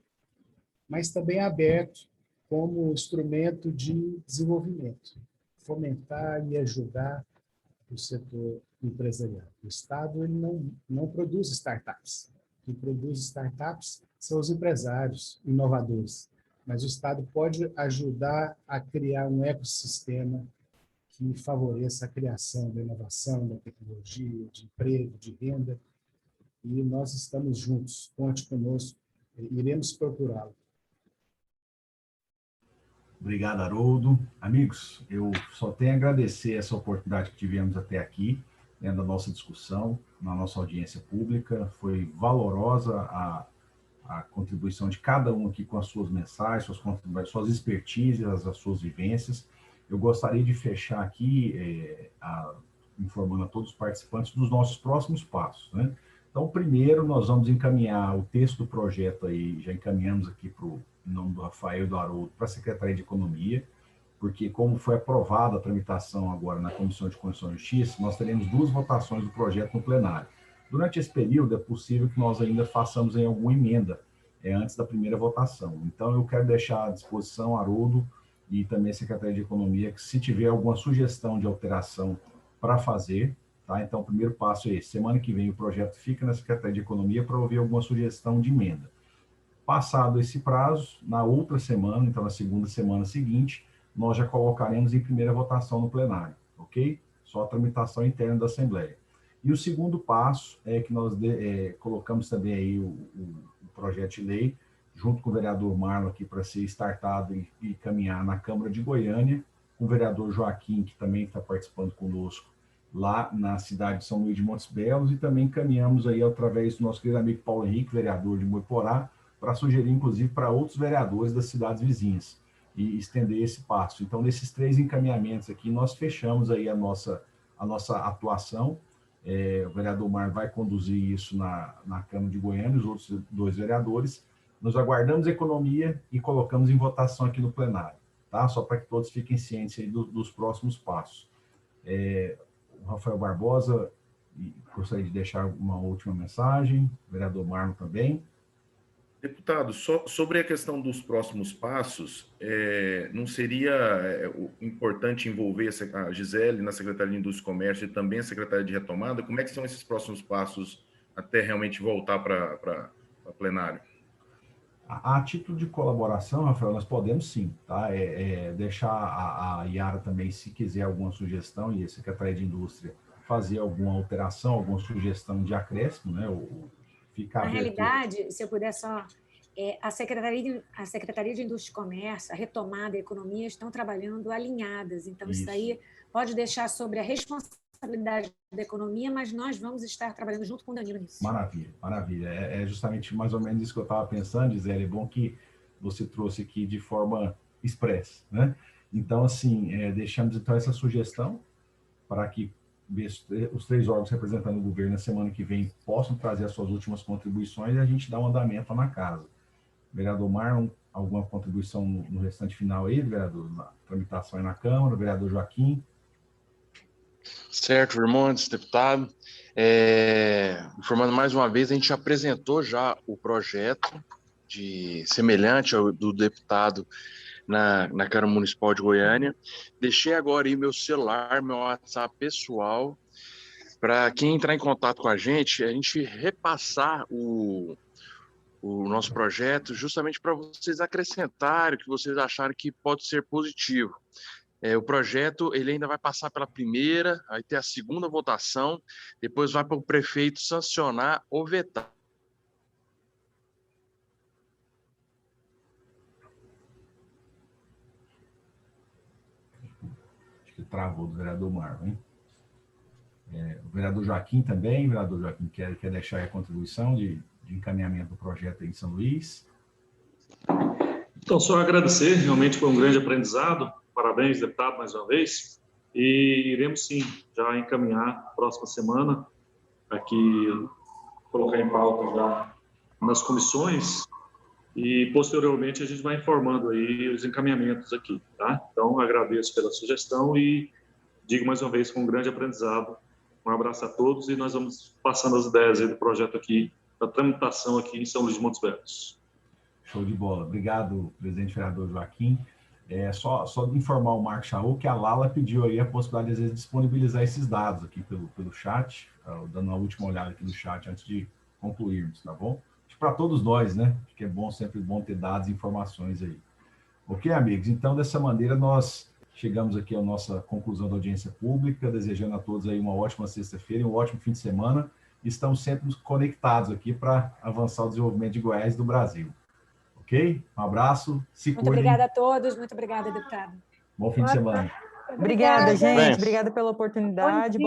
mas também aberto como instrumento de desenvolvimento, fomentar e ajudar o setor empresarial. O Estado ele não produz startups. Quem produz startups são os empresários inovadores. Mas o Estado pode ajudar a criar um ecossistema que favoreça a criação da inovação, da tecnologia, de emprego, de renda. E nós estamos juntos. Conte conosco. Iremos procurá-lo. Obrigado, Haroldo. Amigos, eu só tenho a agradecer essa oportunidade que tivemos até aqui, da nossa discussão, na nossa audiência pública. Foi valorosa a contribuição de cada um aqui com as suas mensagens, suas expertises, as suas vivências. Eu gostaria de fechar aqui informando a todos os participantes dos nossos próximos passos, né? Então, primeiro, nós vamos encaminhar o texto do projeto aí, já encaminhamos aqui para o nome do Rafael e do Haroldo, para a Secretaria de Economia, porque como foi aprovada a tramitação agora na Comissão de Constituição e Justiça, nós teremos 2 votações do projeto no plenário. Durante esse período, é possível que nós ainda façamos aí alguma emenda antes da primeira votação. Então, eu quero deixar à disposição, Haroldo, e também a Secretaria de Economia, que se tiver alguma sugestão de alteração para fazer, tá? Então, o primeiro passo é esse. Semana que vem o projeto fica na Secretaria de Economia para ouvir alguma sugestão de emenda. Passado esse prazo, na outra semana, então na segunda semana seguinte, nós já colocaremos em primeira votação no plenário, ok? Só a tramitação interna da Assembleia. E o segundo passo é que nós colocamos também aí o projeto de lei, junto com o vereador Marlon aqui para ser startado e caminhar na Câmara de Goiânia, com o vereador Joaquim, que também está participando conosco lá na cidade de São Luís de Montes Belos, e também caminhamos aí através do nosso querido amigo Paulo Henrique, vereador de Moiporá, para sugerir, inclusive, para outros vereadores das cidades vizinhas e estender esse passo. Então, nesses 3 encaminhamentos aqui, nós fechamos aí a nossa atuação. O vereador Mar vai conduzir isso na Câmara de Goiânia, os outros 2 vereadores. Nós aguardamos a economia e colocamos em votação aqui no plenário, tá? Só para que todos fiquem cientes aí dos próximos passos. O Rafael Barbosa, gostaria de deixar uma última mensagem, o vereador Marlon também. Deputado, sobre a questão dos próximos passos, não seria importante envolver a Gisele na Secretaria de Indústria e Comércio e também a Secretaria de Retomada? Como é que são esses próximos passos até realmente voltar para plenário? A título de colaboração, Rafael, nós podemos sim, tá? Deixar a Yara também, se quiser alguma sugestão, e a Secretaria de Indústria fazer alguma alteração, alguma sugestão de acréscimo, né? Na realidade, se eu puder só, a Secretaria de Indústria e Comércio, a Retomada e a Economia estão trabalhando alinhadas, então isso aí pode deixar sobre a responsabilidade da economia, mas nós vamos estar trabalhando junto com o Danilo nisso. Maravilha, maravilha. É justamente mais ou menos isso que eu estava pensando, Gisele. É bom que você trouxe aqui de forma expressa, né? Então, assim, deixamos então essa sugestão para que os 3 órgãos representando o governo na semana que vem possam trazer as suas últimas contribuições e a gente dá um andamento na casa. Vereador Marlon, alguma contribuição no restante final aí, vereador, na tramitação aí na Câmara, vereador Joaquim? Certo, Vermontes, deputado. Informando mais uma vez, a gente apresentou já o projeto semelhante ao do deputado na Câmara Municipal de Goiânia. Deixei agora aí meu celular, meu WhatsApp pessoal, para quem entrar em contato com a gente repassar o nosso projeto, justamente para vocês acrescentarem o que vocês acharem que pode ser positivo. O projeto ele ainda vai passar pela primeira, vai ter a segunda votação, depois vai para o prefeito sancionar ou vetar. travou do vereador Marlon, hein? O vereador Joaquim também, o vereador Joaquim quer deixar a contribuição de encaminhamento do projeto aí em São Luís. Então, só agradecer, realmente foi um grande aprendizado. Parabéns, deputado, mais uma vez. E iremos, sim, já encaminhar próxima semana, aqui, colocar em pauta já nas comissões, e posteriormente a gente vai informando aí os encaminhamentos aqui, tá? Então, agradeço pela sugestão e digo mais uma vez, foi um grande aprendizado. Um abraço a todos e nós vamos passando as ideias aí do projeto aqui, da tramitação aqui em São Luís de Montes Belos. Show de bola. Obrigado, presidente vereador Joaquim. Só de informar o Marcos Chaú que a Lala pediu aí a possibilidade, às vezes, de disponibilizar esses dados aqui pelo chat, dando uma última olhada aqui no chat antes de concluirmos, tá bom? Para todos nós, né? Acho que é bom, sempre bom ter dados e informações aí. Ok, amigos? Então, dessa maneira, nós chegamos aqui à nossa conclusão da audiência pública, desejando a todos aí uma ótima sexta-feira e um ótimo fim de semana. Estamos sempre conectados aqui para avançar o desenvolvimento de Goiás e do Brasil. Ok? Um abraço, se cuidem. Muito obrigada a todos, muito obrigada, deputado. Bom fim de semana. Obrigada, gente. Obrigada pela oportunidade.